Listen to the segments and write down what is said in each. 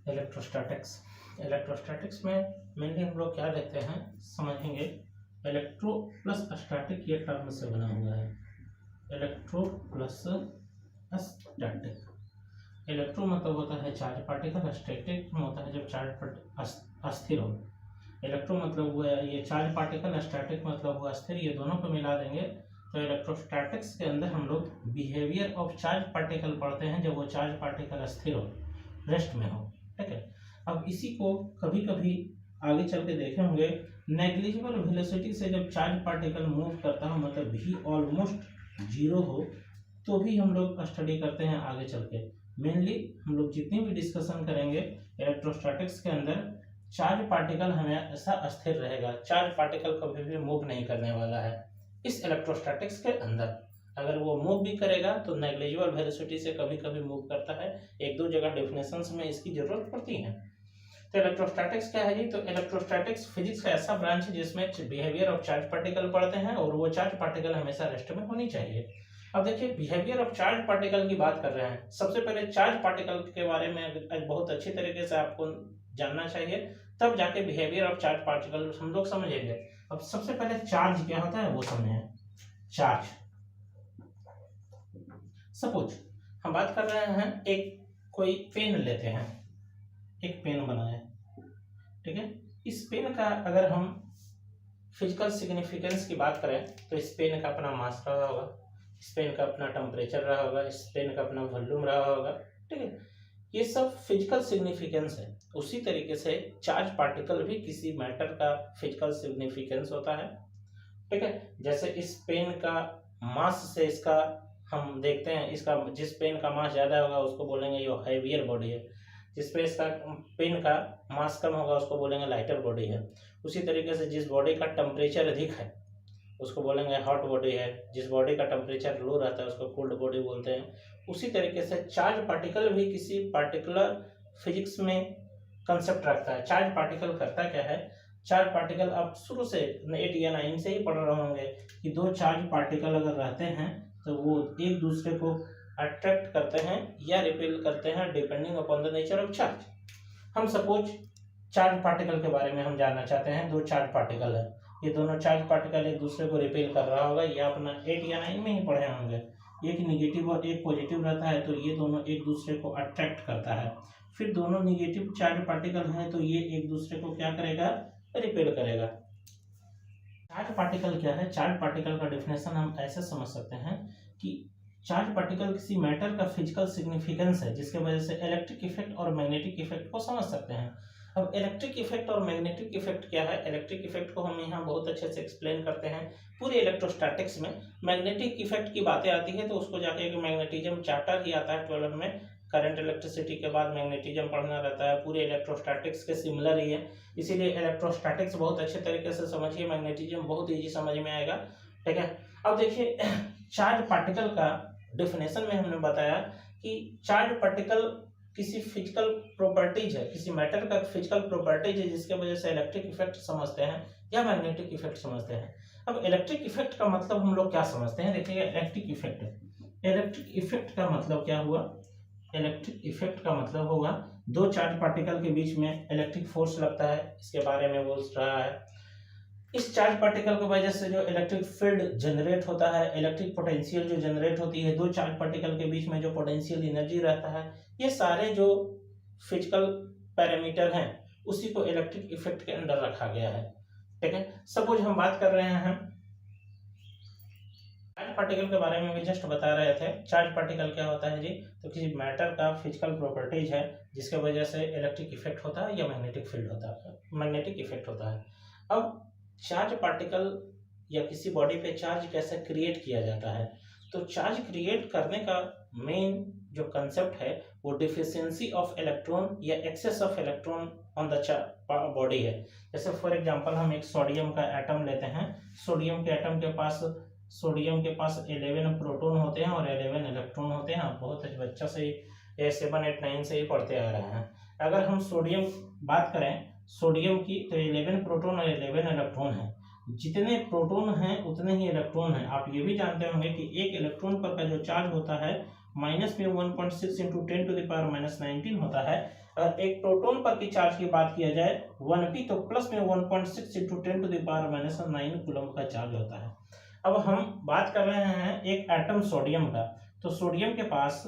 Electrostatics. Electrostatics में mainly हम लोग क्या देखते हैं, समझेंगे। इलेक्ट्रो प्लस स्टैटिक ये टर्म से बना हुआ है। Electro plus static. इलेक्ट्रो मतलब होता है चार्ज पार्टिकल, स्टैटिक होता है जब चार्ज अस्थिर हो। इलेक्ट्रो मतलब हुआ ये चार्ज पार्टिकल, स्टैटिक मतलब हुआ स्थिर। ये दोनों को मिला देंगे तो इलेक्ट्रोस्टैटिक्स के अंदर हम लोग बिहेवियर ऑफ चार्ज पार्टिकल पढ़ते हैं जब वो चार्ज पार्टिकल स्थिर हो, रेस्ट में हो। ठीक है। अब इसी को कभी कभी आगे चल के देखे होंगे, नेग्लिजिबल वेलोसिटी से जब चार्ज पार्टिकल मूव करता हो, मतलब भी ऑलमोस्ट जीरो हो, तो भी हम लोग स्टडी करते हैं आगे चल के। मेनली हम लोग जितनी भी डिस्कशन करेंगे इलेक्ट्रोस्टैटिक्स के अंदर, चार्ज पार्टिकल हमेशा अस्थिर रहेगा, चार्ज पार्टिकल कभी भी मूव नहीं करने वाला है इस इलेक्ट्रोस्टैटिक्स के अंदर। अगर वो मूव भी करेगा तो नेग्लिजिबल वेलोसिटी से कभी कभी मूव करता है। एक दो जगह डेफिनेशंस में इसकी जरूरत पड़ती है। तो इलेक्ट्रोस्टैटिक्स क्या है जी? तो इलेक्ट्रोस्टैटिक्स फिजिक्स का ऐसा ब्रांच है जिसमें बिहेवियर ऑफ चार्ज पार्टिकल पढ़ते हैं और वो चार्ज पार्टिकल हमेशा रेस्ट में होनी चाहिए। अब देखिए, बिहेवियर ऑफ चार्ज पार्टिकल की बात कर रहे हैं। सबसे पहले चार्ज पार्टिकल के बारे में बहुत अच्छी तरीके से आपको जानना चाहिए, तब जाके बिहेवियर ऑफ चार्ज पार्टिकल हम लोग समझेंगे। अब सबसे पहले चार्ज क्या होता है वो समझें। चार्ज, सपोज हम बात कर रहे हैं, एक कोई पेन लेते हैं, एक पेन बनाए, ठीक है। इस पेन का अगर हम फिजिकल सिग्निफिकेंस की बात करें तो इस पेन का अपना मास रहा होगा, इस पेन का अपना टेम्परेचर रहा होगा, इस पेन का अपना वॉल्यूम रहा होगा, ठीक है। ये सब फिजिकल सिग्निफिकेंस है। उसी तरीके से चार्ज पार्टिकल भी किसी मैटर का फिजिकल सिग्निफिकेंस होता है, ठीक है। जैसे इस पेन का मास से इसका हम देखते हैं, इसका जिस पेन का मास ज्यादा होगा उसको बोलेंगे ये हैवियर बॉडी है, जिस पे इसका पेन का मास कम होगा उसको बोलेंगे लाइटर बॉडी है। उसी तरीके से जिस बॉडी का टेम्परेचर अधिक है उसको बोलेंगे हॉट बॉडी है, जिस बॉडी का टेम्परेचर लो रहता है उसको कोल्ड बॉडी बोलते हैं। उसी तरीके से चार्ज पार्टिकल भी किसी पार्टिकुलर फिजिक्स में कंसेप्ट रखता है। चार्ज पार्टिकल करता क्या है? चार्ज पार्टिकल आप शुरू से 8 या 9 से ही पढ़ रहे होंगे कि दो चार्ज पार्टिकल अगर रहते हैं तो वो एक दूसरे को अट्रैक्ट करते हैं या रिपेल करते हैं depending upon the nature of charge. हम सपोज चार्ज पार्टिकल के बारे में हम जानना चाहते हैं। दो चार्ज पार्टिकल है, ये दोनों चार्ज पार्टिकल एक दूसरे को रिपेल कर रहा होगा, ये अपना 8 या 9 में ही पढ़े होंगे। एक निगेटिव और एक पॉजिटिव रहता है तो ये दोनों एक दूसरे को अट्रैक्ट करता है। फिर दोनों निगेटिव चार्ज पार्टिकल हैं तो ये एक दूसरे को क्या करेगा? रिपेल करेगा। चार्ज पार्टिकल क्या है? चार्ज पार्टिकल का डेफिनेशन हम ऐसे समझ सकते हैं कि चार्ज पार्टिकल किसी मैटर का फिजिकल सिग्निफिकेंस है जिसके वजह से इलेक्ट्रिक इफेक्ट और मैग्नेटिक इफेक्ट को समझ सकते हैं। अब इलेक्ट्रिक इफेक्ट और मैग्नेटिक इफेक्ट क्या है? इलेक्ट्रिक इफेक्ट को हम यहाँ बहुत अच्छे से एक्सप्लेन करते हैं पूरे इलेक्ट्रोस्टैटिक्स में। मैग्नेटिक इफेक्ट की बातें आती है तो उसको जाके एक मैग्नेटिज्म चैप्टर ही आता है 12 में। करंट इलेक्ट्रिसिटी के बाद मैग्नेटिज्म पढ़ना रहता है, पूरे इलेक्ट्रोस्टैटिक्स के सिमिलर ही है। इसीलिए इलेक्ट्रोस्टैटिक्स बहुत अच्छे तरीके से समझिए, मैग्नेटिज्म बहुत ईजी समझ में आएगा, ठीक है। अब देखिए, चार्ज पार्टिकल का डेफिनेशन में हमने बताया कि चार्ज पार्टिकल किसी फिजिकल प्रॉपर्टीज है, किसी मैटर का फिजिकल प्रॉपर्टीज है जिसके वजह से इलेक्ट्रिक इफेक्ट समझते हैं या मैग्नेटिक इफेक्ट समझते हैं। अब इलेक्ट्रिक इफेक्ट का मतलब हम लोग क्या समझते हैं? देखिए, इलेक्ट्रिक इफेक्ट का मतलब क्या हुआ? इलेक्ट्रिक इफेक्ट का मतलब होगा दो चार्ज पार्टिकल के बीच में इलेक्ट्रिक फोर्स लगता है, इसके बारे में बोल रहा है। इस चार्ज पार्टिकल की वजह से जो इलेक्ट्रिक फील्ड जनरेट होता है, इलेक्ट्रिक पोटेंशियल जो जनरेट होती है, दो चार्ज पार्टिकल के बीच में जो पोटेंशियल एनर्जी रहता है, ये सारे जो फिजिकल पैरामीटर हैं उसी को इलेक्ट्रिक इफेक्ट के अंदर रखा गया है, ठीक है। सपोज हम बात कर रहे हैं चार्ज पार्टिकल के बारे में भी जस्ट बता रहे थे। चार्ज पार्टिकल क्या होता है जी? तो किसी मैटर का फिजिकल प्रॉपर्टीज है जिसके वजह से इलेक्ट्रिक इफेक्ट होता है या मैग्नेटिक फील्ड होता है, मैग्नेटिक इफेक्ट होता है। अब चार्ज पार्टिकल या किसी बॉडी पे चार्ज कैसे क्रिएट किया जाता है? तो चार्ज क्रिएट करने का मेन जो कंसेप्ट है वो डिफिशियंसी ऑफ इलेक्ट्रॉन या excess of electron on the body है। जैसे फॉर एग्जांपल हम एक सोडियम का एटम लेते हैं। सोडियम के एटम के पास 11 प्रोटॉन होते हैं और 11 इलेक्ट्रॉन होते हैं। आप बहुत बच्चा से 7, 8, 9 से ही पढ़ते आ रहे हैं। अगर हम सोडियम बात करें सोडियम की, तो 11 प्रोटॉन और 11 इलेक्ट्रॉन है। जितने प्रोटॉन हैं उतने ही इलेक्ट्रॉन हैं। आप ये भी जानते होंगे कि एक इलेक्ट्रॉन पर का जो चार्ज होता है -1.6 × 10⁻⁻19 होता है। और एक प्रोटॉन पर की चार्ज की बात किया जाए 1p, तो प्लस में 1.6 इंटू 10⁻⁹ कूलम का चार्ज होता है। अब हम बात कर रहे हैं एक एटम सोडियम का। तो सोडियम के पास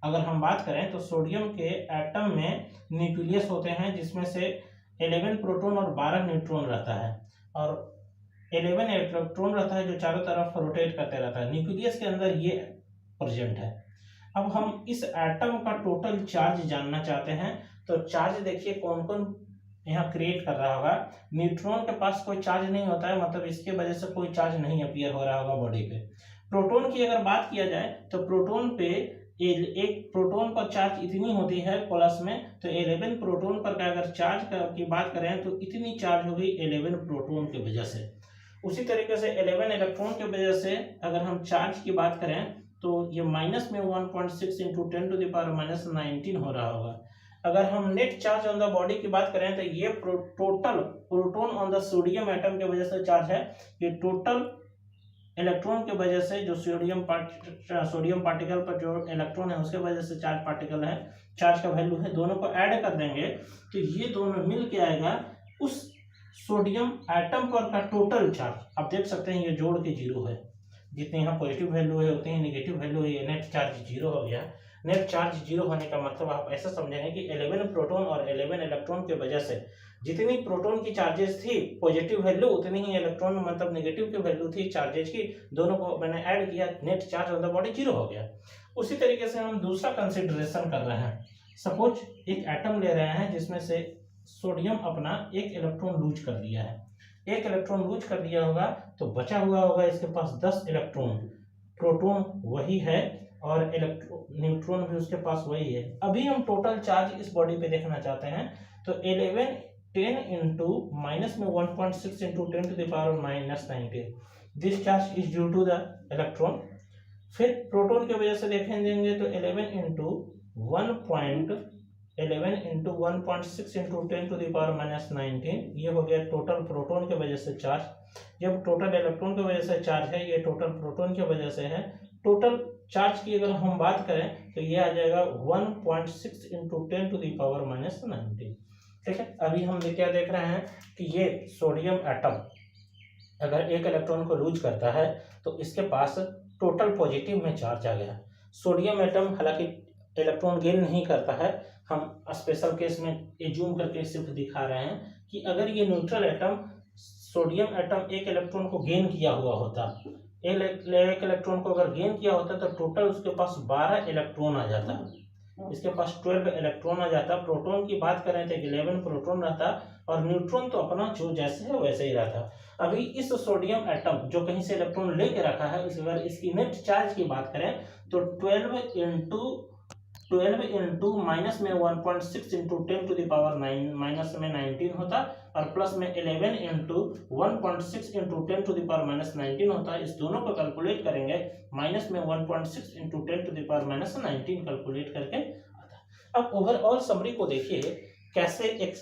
अगर हम बात करें तो सोडियम के एटम में न्यूक्लियस होते हैं जिसमें से 11 प्रोटॉन और 12 न्यूट्रॉन रहता है, और 11 इलेक्ट्रॉन रहता है जो चारों तरफ रोटेट करते रहता है। न्यूक्लियस के अंदर ये प्रेजेंट है। अब हम इस एटम का टोटल चार्ज जानना चाहते हैं। तो चार्ज देखिए कौन कौन यहाँ क्रिएट कर रहा होगा। न्यूट्रॉन के पास कोई चार्ज नहीं होता है, मतलब इसके वजह से कोई चार्ज नहीं अपीयर हो रहा होगा बॉडी पे। प्रोटॉन की अगर बात किया जाए तो प्रोटॉन पे एक प्रोटॉन पर चार्ज इतनी होती है प्लस में, तो 11 प्रोटॉन पर का अगर चार्ज की बात करें तो इतनी चार्ज होगी 11 प्रोटॉन की वजह से। उसी तरीके से 11 इलेक्ट्रॉन की वजह से अगर हम चार्ज की बात करें तो ये माइनस में 1.6 इंटू 10⁻⁹ हो रहा होगा। अगर हम net charge on the body की बात करें तो ये total proton on the sodium atom की वजह से चार्ज है। ये टोटल इलेक्ट्रॉन की वजह से जो सोडियम पार्टिकल पर जो इलेक्ट्रॉन है उसके वजह से चार्ज पार्टिकल है, चार्ज का वैल्यू है, दोनों को ऐड कर देंगे तो ये दोनों मिल के आएगा उस सोडियम एटम पर का टोटल चार्ज। आप देख सकते हैं ये जोड़ के जीरो है, जितने यहाँ पॉजिटिव वैल्यू है उतनी नेगेटिव वैल्यू है, ये नेट चार्ज जीरो हो गया। नेट चार्ज जीरो होने का मतलब आप ऐसा समझेंगे कि 11 प्रोटॉन और 11 इलेक्ट्रॉन की वजह से जितनी प्रोटॉन की चार्जेस थी पॉजिटिव वैल्यू उतनी ही इलेक्ट्रॉन मतलब नेगेटिव की वैल्यू थी चार्जेस की, दोनों को मैंने ऐड किया, net charge on the body zero हो गया। उसी तरीके से हम दूसरा कंसिडरेशन कर रहे हैं। सपोज एक एटम ले रहे हैं जिसमें से सोडियम अपना एक इलेक्ट्रॉन लूज कर दिया है, एक इलेक्ट्रॉन लूज कर दिया होगा तो बचा हुआ होगा इसके पास 10 इलेक्ट्रॉन। प्रोटॉन वही है और न्यूट्रॉन भी उसके पास वही है। अभी हम टोटल चार्ज इस बॉडी पे देखना चाहते हैं तो 10 इंटू माइनस में 1.6 into 10⁻⁻⁹ this charge is due to the electron. फिर प्रोटॉन की वजह से देखेंगे तो 11 इंटू 1.6 इंटू 10⁻⁻⁹ ये हो गया टोटल प्रोटॉन की वजह से चार्ज। जब टोटल इलेक्ट्रॉन की वजह से चार्ज है, ये टोटल प्रोटॉन की वजह से है। टोटल चार्ज की अगर हम बात करें तो ये आ जाएगा 1.6 इंटू 10⁻⁻⁹। ठीक है, अभी हम क्या देख रहे हैं कि ये सोडियम एटम अगर एक इलेक्ट्रॉन को लूज करता है तो इसके पास टोटल पॉजिटिव में चार्ज आ गया। सोडियम एटम हालांकि इलेक्ट्रॉन गेन नहीं करता है, हम स्पेशल केस में एज्यूम करके सिर्फ दिखा रहे हैं कि अगर ये न्यूट्रल एटम सोडियम एटम एक इलेक्ट्रॉन को गेन किया हुआ होता, एक इलेक्ट्रॉन को अगर गेन किया होता तो टोटल उसके पास 12 इलेक्ट्रॉन आ जाता, इसके पास 12 इलेक्ट्रॉन आ जाता। प्रोटॉन की बात करें तो 11 प्रोटॉन रहता और न्यूट्रॉन तो अपना जो जैसे है वैसे ही रहता। अभी इस सोडियम एटम जो कहीं से इलेक्ट्रॉन लेके रखा है इस बार इसकी नेट चार्ज की बात करें तो 12 इंटू माइनस में 1.6 इंटू 10⁻⁹ होता और प्लस में 11 इंटू 1.6 इंटू 10⁻⁻⁹ होता। इस दोनों को कैलकुलेट करेंगे माइनस में 1.6 इंटू 10⁻⁻⁹ कैलकुलेट करके आता। अब ओवरऑल समरी को देखिए कैसे एक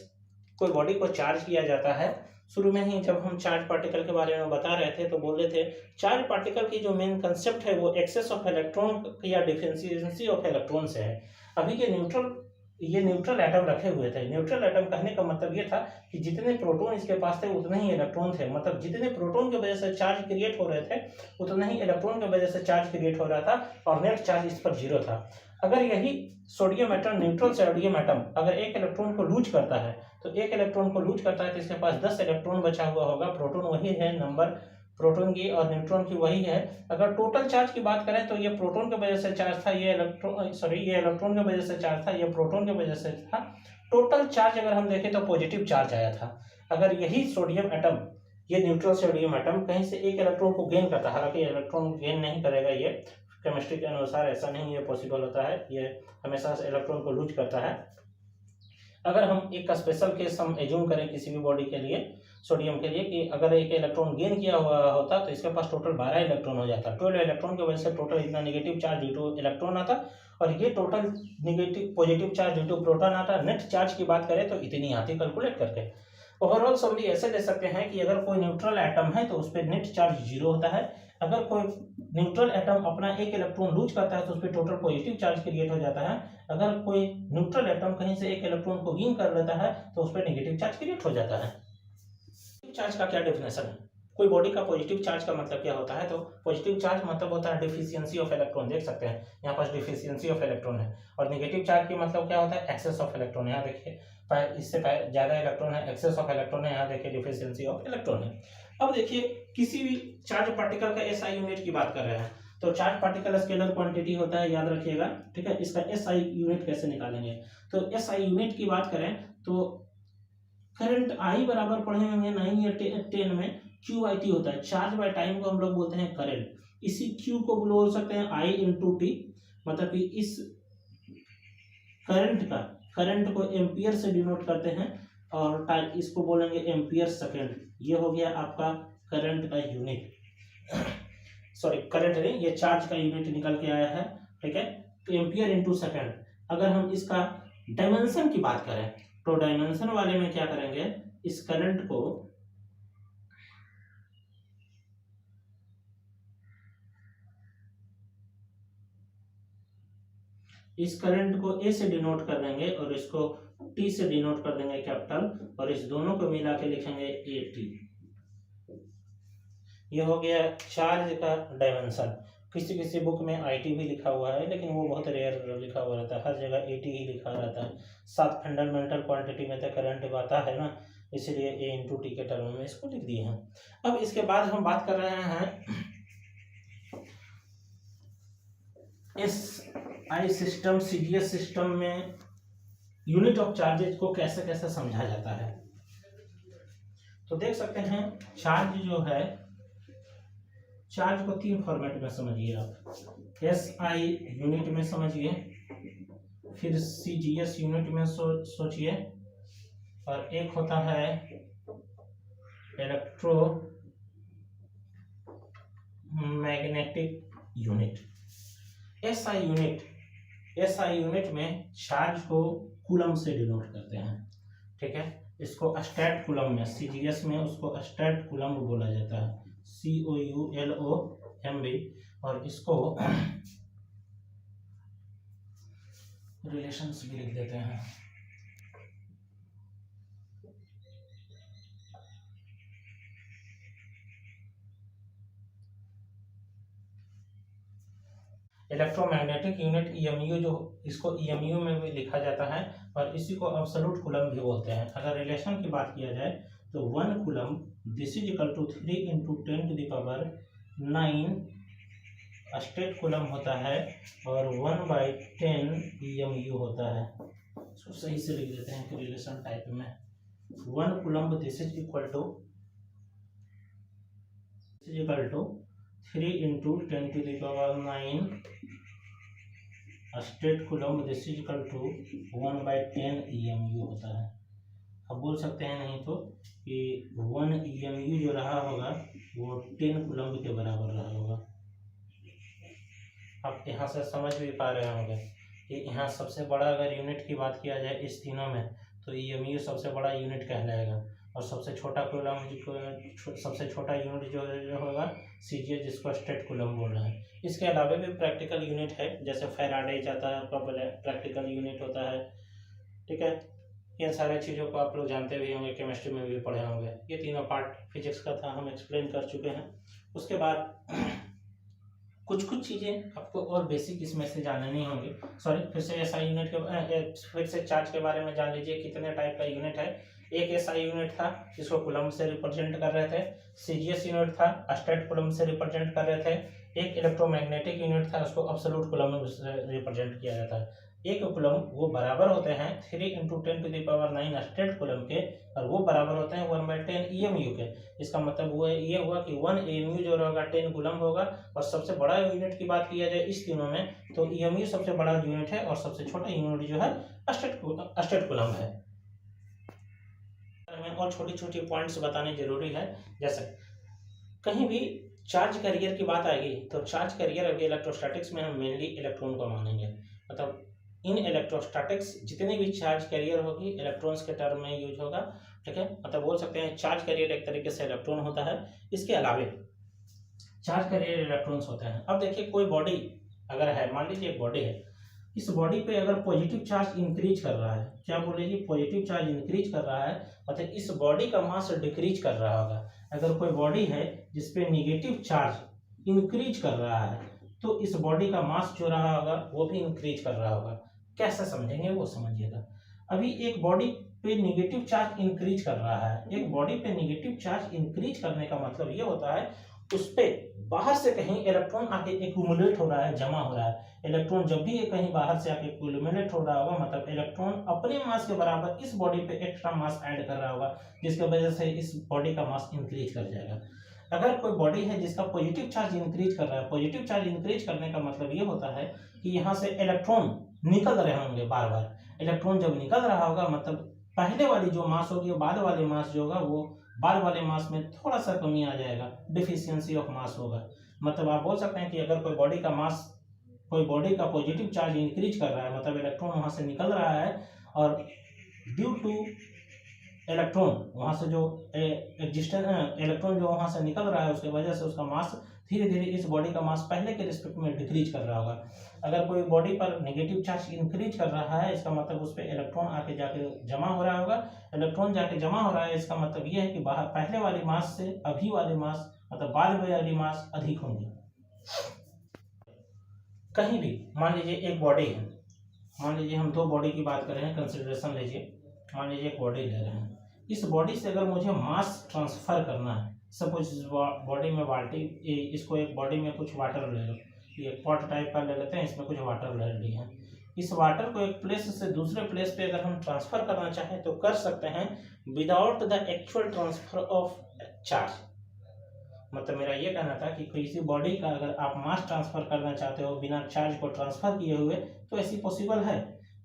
कोई बॉडी को चार्ज किया जाता है। शुरू में ही जब हम चार्ज पार्टिकल के बारे में बता रहे थे तो बोल रहे थे चार्ज पार्टिकल की जो मेन कंसेप्ट है वो एक्सेस ऑफ इलेक्ट्रॉन या डिफरेंशिएशन ऑफ इलेक्ट्रॉन से है। अभी ये न्यूट्रल एटम रखे हुए थे। न्यूट्रल एटम कहने का मतलब ये था कि जितने प्रोटॉन इसके पास थे उतने ही इलेक्ट्रॉन थे, मतलब जितने प्रोटॉन की वजह से चार्ज क्रिएट हो रहे थे उतना ही इलेक्ट्रॉन की वजह से चार्ज क्रिएट हो रहा था और नेट चार्ज इस पर जीरो था। अगर यही sodium atom neutral sodium atom अगर एक इलेक्ट्रॉन को लूज करता है तो एक इलेक्ट्रॉन को लूज करता है तो इसके पास 10 इलेक्ट्रॉन बचा हुआ होगा। प्रोटॉन वही है, नंबर प्रोटॉन की और न्यूट्रॉन की वही है। अगर टोटल चार्ज की बात करें तो ये प्रोटॉन की वजह से चार्ज था, ये इलेक्ट्रॉन की वजह से चार्ज था, ये प्रोटॉन की वजह से था। टोटल चार्ज अगर हम देखें तो पॉजिटिव चार्ज आया था। अगर यही सोडियम एटम ये न्यूट्रल सोडियम एटम कहीं से एक इलेक्ट्रॉन को गेन करता है, हालांकि इलेक्ट्रॉन गेन नहीं करेगा, ये केमिस्ट्री के अनुसार ऐसा नहीं ये पॉसिबल होता है, ये हमेशा से इलेक्ट्रॉन को लूज करता है। अगर हम एक स्पेशल केस हम एज्यूम करें किसी भी बॉडी के लिए सोडियम के लिए कि अगर एक इलेक्ट्रॉन गेन किया हुआ होता तो इसके पास टोटल 12 इलेक्ट्रॉन हो जाता। 12 इलेक्ट्रॉन की वजह से टोटल इतना negative charge due to electron आता और ये total negative positive charge due to proton आता। नेट चार्ज की बात करें तो इतनी आती कैलकुलेट करके। ओवरऑल समरी ऐसे ले सकते हैं कि अगर कोई न्यूट्रल एटम है तो उस पर नेट चार्ज जीरो होता है। अगर कोई न्यूट्रल एटम अपना एक इलेक्ट्रॉन लूज करता है तो उस पर टोटल पॉजिटिव चार्ज क्रिएट हो जाता है। अगर कोई न्यूट्रल एटम कहीं से एक इलेक्ट्रॉन को गेन कर लेता है तो उस पर नेगेटिव चार्ज क्रिएट हो जाता है। चार्ज का क्या डेफिनेशन है? कोई बॉडी का पॉजिटिव चार्ज का मतलब क्या होता है? तो पॉजिटिव चार्ज मतलब होता है डिफिशियंसी ऑफ इलेक्ट्रॉन, देख सकते हैं यहाँ पास डिफिशियंसी ऑफ इलेक्ट्रॉन है। और नेगेटिव चार्ज की मतलब क्या होता है? Excess of electron. यहाँ देखिए इससे ज्यादा इलेक्ट्रॉन है, एक्सेस ऑफ इलेक्ट्रॉन है, यहाँ देखिए डिफिशियंसी ऑफ इलेक्ट्रॉन है। अब देखिए किसी भी चार्ज पार्टिकल का एसआई यूनिट की बात कर रहे हैं तो चार्ज पार्टिकल स्केलर क्वांटिटी होता है, याद रखिएगा, ठीक है। इसका एसआई यूनिट कैसे निकालेंगे? तो एसआई यूनिट की बात करें तो करंट आई बराबर पढ़े होंगे 9 या 10 में क्यू आई टी होता है। चार्ज बाय टाइम को हम लोग बोलते हैं करंट। इसी क्यू को बोल सकते हैं आई इंटू टी, मतलब कि इस करंट को एम्पियर से डिनोट करते हैं और टाइम इसको बोलेंगे एम्पियर सेकेंड। ये हो गया आपका करंट का यूनिट, सॉरी करंट नहीं, ये चार्ज का यूनिट निकल के आया है, ठीक है। तो एम्पियर इंटू सेकेंड। अगर हम इसका डायमेंशन की बात करें तो डायमेंशन वाले में क्या करेंगे, इस करंट को ए से डिनोट कर देंगे और इसको टी से डिनोट कर देंगे कैपिटल, और इस दोनों को मिला के लिखेंगे ए टी। ये हो गया चार्ज का डायमेंशन। किसी किसी बुक में आईटी भी लिखा हुआ है लेकिन वो बहुत रेयर लिखा हुआ रहता है, हर जगह एटी ही लिखा रहता है। 7 फंडामेंटल क्वांटिटी में तो करंट आता है ना, इसलिए ए इंटू टी के टर्म में इसको लिख दिए हैं। अब इसके बाद हम बात कर रहे हैं S I system, CGS system में यूनिट ऑफ चार्जेज को कैसे कैसे समझा जाता है। तो देख सकते हैं चार्ज जो है, चार्ज को 3 फॉर्मेट में समझिए आप। एस आई यूनिट में समझिए, फिर सीजीएस यूनिट में सोचिए, और एक होता है electro magnetic unit. SI unit में चार्ज को कूलम से डिनोट करते हैं, ठीक है। इसको स्टैट कूलम में, सीजीएस में उसको स्टैट कूलम बोला जाता है, COULOMB। और इसको रिलेशंस भी लिख देते हैं। इलेक्ट्रोमैग्नेटिक यूनिट EMU, जो इसको EMU में भी लिखा जाता है और इसी को अब्सोल्यूट कूलम भी बोलते हैं। अगर रिलेशन की बात किया जाए तो 1 coulomb this is equal to 3 × 10⁹ stat coulomb होता है और 1/10 EMU होता है। तो सही से लिख देते हैं कि रिलेशन टाइप में 1 coulomb this is equal to 3 × 10⁹ stat coulomb this is equal to 1/10 EMU होता है। अब बोल सकते हैं नहीं तो कि 1 EMU जो रहा होगा वो 10 कूलम के बराबर रहा होगा। आप यहाँ से समझ भी पा रहे होंगे कि यहाँ सबसे बड़ा अगर यूनिट की बात किया जाए इस तीनों में तो EMU सबसे बड़ा यूनिट कहलाएगा, और सबसे छोटा कूलम, सबसे छोटा यूनिट जो होगा सीजीएस, जिसको स्टेट कूलम बोल रहे हैं। इसके अलावा भी प्रैक्टिकल यूनिट है, जैसे फैराडे जाता है, आपका प्रैक्टिकल यूनिट होता है, ठीक है। इन सारे चीज़ों को आप लोग जानते भी होंगे, केमिस्ट्री में भी पढ़े होंगे। ये तीनों पार्ट फिजिक्स का था, हम एक्सप्लेन कर चुके हैं। उसके बाद कुछ चीज़ें आपको और बेसिक इसमें से जाननी होंगी। सॉरी, फिर से एसआई यूनिट के, फिर से चार्ज के बारे में जान लीजिए कितने टाइप का यूनिट है। एक एसआई यूनिट था जिसको कूलम से रिप्रेजेंट कर रहे थे, सीजीएस यूनिट था स्टेट कूलम से रिप्रेजेंट कर रहे थे, एक इलेक्ट्रोमैग्नेटिक यूनिट था उसको एब्सोल्यूट कूलम से रिप्रेजेंट किया जाता है। एक कूलम वो बराबर होते हैं 3 × 10⁹ स्टेट कूलम के, और वो बराबर होते हैं 1/10 EMU के। इसका मतलब वो ये हुआ कि 1 EMU जो होगा 10 कूलम होगा। और सबसे बड़ा यूनिट की बात किया जाए इस तीनों में तो EMU सबसे बड़ा यूनिट है और सबसे छोटा यूनिट जो है स्टेट कूलम है। और छोटी छोटी पॉइंट्स बताने जरूरी है, जैसे कहीं भी चार्ज कैरियर की बात आएगी तो चार्ज कैरियर अभी इलेक्ट्रोस्टैटिक्स में हम मेनली इलेक्ट्रॉन को मानेंगे। मतलब इन इलेक्ट्रोस्टैटिक्स जितनी भी चार्ज कैरियर होगी इलेक्ट्रॉन्स के टर्म में यूज होगा, ठीक है। मतलब बोल सकते हैं चार्ज कैरियर एक तरीके से इलेक्ट्रॉन होता है। इसके अलावे चार्ज कैरियर इलेक्ट्रॉन्स होते हैं। अब देखिए कोई बॉडी अगर है, मान लीजिए एक बॉडी है, इस बॉडी पे अगर पॉजिटिव चार्ज इंक्रीज कर रहा है, क्या बोले जी, पॉजिटिव चार्ज इंक्रीज कर रहा है, मतलब इस बॉडी का मास डिक्रीज कर रहा होगा। अगर कोई बॉडी है जिसपे निगेटिव चार्ज इंक्रीज कर रहा है, तो इस बॉडी का मास जो रहा होगा वो भी इंक्रीज कर रहा होगा। कैसे समझेंगे वो समझिएगा। अभी एक बॉडी पे निगेटिव चार्ज इंक्रीज कर रहा है, एक बॉडी पे निगेटिव चार्ज इंक्रीज करने का मतलब ये होता है उस पे बाहर से कहीं इलेक्ट्रॉन आके एक्यूमुलेट हो रहा है, जमा हो रहा है। इलेक्ट्रॉन जब भी ये कहीं बाहर से आके एक्यूमुलेट हो रहा होगा, मतलब इलेक्ट्रॉन अपने मास के बराबर इस बॉडी पे एक्स्ट्रा मास ऐड कर रहा होगा, जिसकी वजह से इस बॉडी का मास इंक्रीज कर जाएगा। अगर कोई बॉडी है जिसका पॉजिटिव चार्ज इंक्रीज कर रहा है, पॉजिटिव चार्ज इंक्रीज करने का मतलब ये होता है कि यहाँ से इलेक्ट्रॉन निकल रहे होंगे बार बार। इलेक्ट्रॉन जब निकल रहा होगा, मतलब पहले वाली जो मास होगी और बाद वाले मास जो होगा वो बाद वाले मास में थोड़ा सा कमी आ जाएगा, डिफिशियंसी ऑफ मास होगा। मतलब आप बोल सकते हैं कि अगर कोई बॉडी का मास, कोई बॉडी का पॉजिटिव चार्ज इंक्रीज कर रहा है, मतलब इलेक्ट्रॉन वहां से निकल रहा है, और ड्यू टू इलेक्ट्रॉन वहां से जो एग्जिस्टेंस इलेक्ट्रॉन जो वहां से निकल रहा है, उसके वजह से उसका मास धीरे धीरे इस बॉडी का मास पहले के रिस्पेक्ट में डिक्रीज कर रहा होगा। अगर कोई बॉडी पर नेगेटिव चार्ज इंक्रीज कर रहा है, इसका मतलब उस पर इलेक्ट्रॉन आके जाके जमा हो रहा होगा। इलेक्ट्रॉन जाके जमा हो रहा है, इसका मतलब यह है कि बाहर पहले वाले मास से अभी वाले मास, मतलब बाद वाली मास अधिक होंगे। कहीं भी मान लीजिए एक बॉडी है, मान लीजिए हम दो बॉडी की बात कर रहे हैं, कंसिडरेशन लीजिए। मान लीजिए एक बॉडी ले रहे हैं, इस बॉडी से अगर मुझे मास ट्रांसफर करना है, सपोज इस बॉडी में बाल्टी, इसको एक बॉडी में कुछ वाटर ले लो, ये पॉट टाइप का ले लेते हैं, इसमें कुछ वाटर ले लिए हैं। इस वाटर को एक प्लेस से दूसरे प्लेस पे अगर हम ट्रांसफर करना चाहें तो कर सकते हैं without the actual transfer of charge. मतलब मेरा ये कहना था कि किसी बॉडी का अगर आप मास ट्रांसफर करना चाहते हो बिना चार्ज को ट्रांसफर किए हुए, तो ऐसी पॉसिबल है।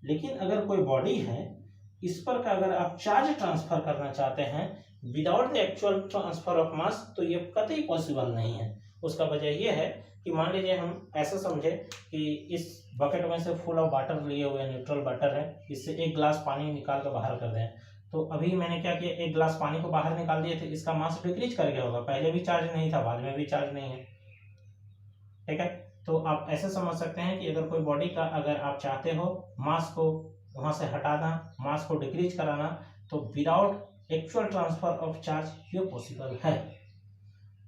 लेकिन अगर कोई बॉडी है, इस पर का अगर आप चार्ज ट्रांसफर करना चाहते हैं without the actual transfer of mass, तो ये कतई पॉसिबल नहीं है। उसका वजह यह है कि मान लीजिए हम ऐसा समझे कि इस बकेट में से फुल ऑफ वाटर लिए हुए न्यूट्रल वाटर है, इससे एक गिलास पानी निकाल कर बाहर कर दें। तो अभी मैंने क्या किया, एक गिलास पानी को बाहर निकाल दिए थे, इसका मास डिक्रीज कर गया होगा, पहले भी चार्ज नहीं था, बाद में भी चार्ज नहीं है, ठीक है। तो आप ऐसे समझ सकते हैं कि अगर कोई बॉडी का अगर आप चाहते हो मास को वहां से हटाना, मास को डिक्रीज कराना, तो without actual transfer of charge ये पॉसिबल है।